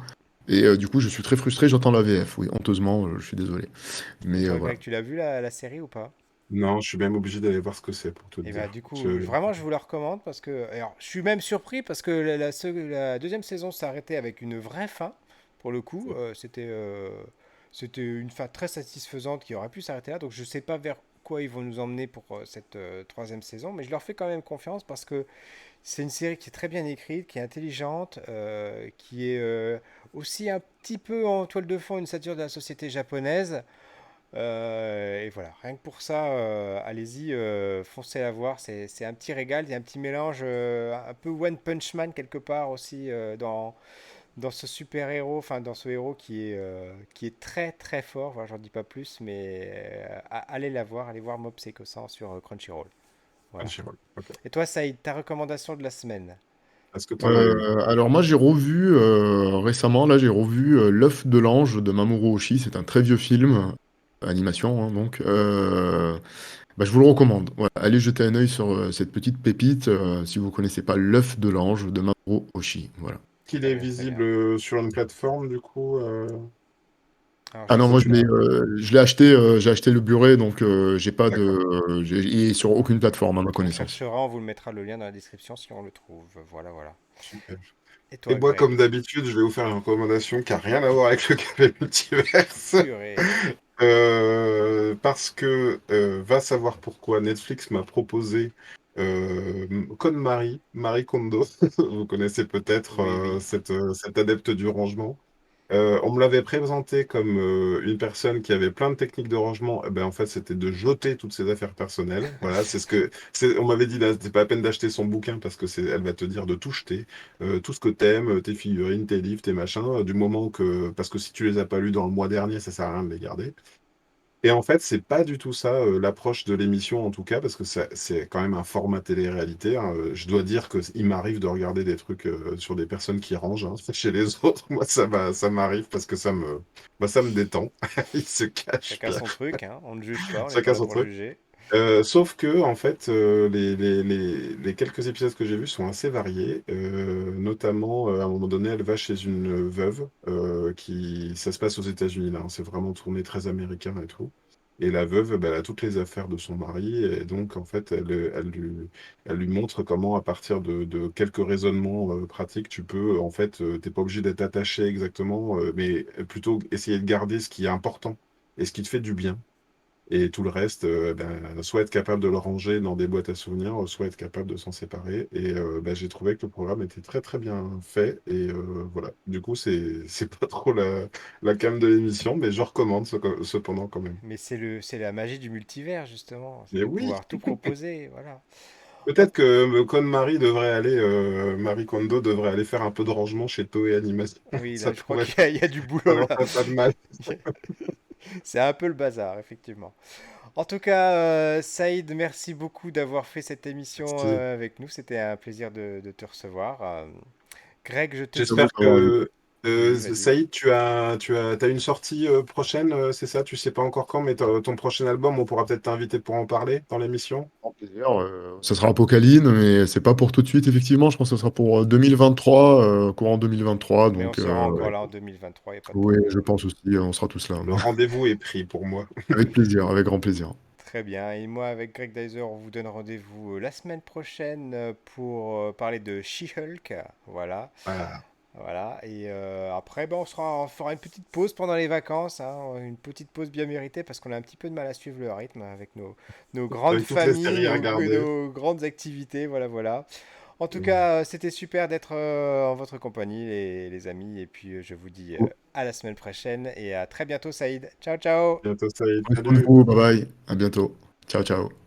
Et du coup, je suis très frustré, j'entends la VF. Oui, honteusement, je suis désolé. Et Mais toi, voilà. Greg, tu l'as vu la série ou pas? Non, je suis même obligé d'aller voir ce que c'est pour tout te Et bah dire. du coup, vraiment, je vous la recommande parce que, alors, je suis même surpris parce que la deuxième saison s'est arrêtée avec une vraie fin. Pour le coup, c'était une fin très satisfaisante qui aurait pu s'arrêter là. Donc je sais pas vers quoi ils vont nous emmener pour cette troisième saison, mais je leur fais quand même confiance parce que c'est une série qui est très bien écrite, qui est intelligente, qui est aussi un petit peu en toile de fond une satire de la société japonaise. Et voilà, rien que pour ça, allez-y, foncez la voir. C'est un petit régal, il y a un petit mélange, un peu One Punch Man quelque part aussi dans ce super-héros, enfin dans ce héros qui est très très fort. Voilà, j'en dis pas plus, mais allez la voir, allez voir Mob Psycho 100 sur Crunchyroll. Voilà. Crunchyroll. Ok. Et toi, Saïd, ta recommandation de la semaine? Est-ce que tu en as une? Alors moi, j'ai revu récemment, là, j'ai revu L'œuf de l'ange de Mamoru Oshii. C'est un très vieux film, animation, hein, donc. Bah, je vous le recommande. Voilà, allez jeter un œil sur cette petite pépite si vous connaissez pas L'œuf de l'ange de Mamoru Oshii. Voilà. Qu'il Très est bien, très bien. visible sur une plateforme, du coup, Alors Ah je non, moi sais parce je que l'ai, pas. je l'ai acheté, j'ai acheté le Blu-ray, donc j'ai pas de, d'accord. il est sur aucune plateforme à ma On connaissance. cherchera, on vous le mettra le lien dans la description si on le trouve. Voilà, voilà. Super. Et Et toi, moi, comme Greg? d'habitude, je vais vous faire une recommandation qui n'a rien à voir avec le café multiverse. Purée. Parce que, va savoir pourquoi, Netflix m'a proposé Code Marie, Marie Kondo. Vous connaissez peut-être Oui, oui. cette adepte du rangement. On me l'avait présenté comme une personne qui avait plein de techniques de rangement. Eh ben, en fait, c'était de jeter toutes ses affaires personnelles. Voilà, on m'avait dit là, c'était pas la peine d'acheter son bouquin parce que elle va te dire de tout jeter, tout ce que t'aimes, tes figurines, tes livres, tes machins, du moment que, parce que si tu les as pas lus dans le mois dernier, ça sert à rien de les garder. Et en fait, c'est pas du tout ça, l'approche de l'émission en tout cas, parce que c'est quand même un format télé-réalité, hein. Je dois dire que il m'arrive de regarder des trucs sur des personnes qui rangent, hein, chez les autres. Moi, ça m'arrive parce que ça me détend. Il se cache Chacun bien. son truc, hein. On ne juge pas, on n'est pas Chacun là son pour truc. juger. Sauf que, en fait, les quelques épisodes que j'ai vus sont assez variés. Notamment, à un moment donné, elle va chez une veuve ça se passe aux États-Unis, là, hein. C'est vraiment tourné très américain et tout. Et la veuve, bah, elle a toutes les affaires de son mari. Et donc, en fait, elle lui montre comment, à partir de quelques raisonnements pratiques, tu peux, en fait, t'es pas obligé d'être attaché exactement, mais plutôt essayer de garder ce qui est important et ce qui te fait du bien. Et tout le reste, ben, soit être capable de le ranger dans des boîtes à souvenirs, soit être capable de s'en séparer. Et ben, j'ai trouvé que le programme était très très bien fait. Et voilà. Du coup, c'est pas trop la came de l'émission, mais je recommande cependant quand même. Mais c'est la magie du multivers, justement. C'est Mais de oui, pouvoir tout proposer, voilà. En- peut-être que Marie Kondo devrait aller faire un peu de rangement chez Toei Animation. Oui, là, Ça je crois pourrait, qu'il y a du ça boulot, leur là. ferait pas de mal. C'est un peu le bazar, effectivement. En tout cas, Saïd, merci beaucoup d'avoir fait cette émission Merci. avec nous. C'était un plaisir de te recevoir. Greg, je te Merci à vous J'espère de m'avoir invité. que Oui, vas-y. Saïd, t'as une sortie prochaine, c'est ça? Tu sais pas encore quand, mais ton prochain album, on pourra peut-être t'inviter pour en parler dans l'émission. Grand plaisir. Ça sera Apocalypse, mais c'est pas pour tout de suite, effectivement. Je pense que ce sera pour 2023, courant 2023. Mais on Donc, sera encore ouais. là en 2023, il n'y a pas de Oui, problème. je pense aussi, on sera tous là. Le rendez-vous est pris pour moi. Avec plaisir, avec grand plaisir. Très bien. Et moi, avec Greg Dyser, on vous donne rendez-vous la semaine prochaine pour parler de She-Hulk. Voilà. Voilà. Voilà. Et après, ben, on fera une petite pause pendant les vacances, hein, une petite pause bien méritée parce qu'on a un petit peu de mal à suivre le rythme avec nos grandes Avec toutes les familles, séries à regarder. nos grandes activités. Voilà, voilà. En tout cas, c'était super d'être en votre compagnie, les amis. Et puis, je vous dis à la semaine prochaine et à très bientôt, Saïd. Ciao, ciao! Bientôt, Saïd. Prenez soin de Salut! vous, bye bye, à bientôt. Ciao, ciao.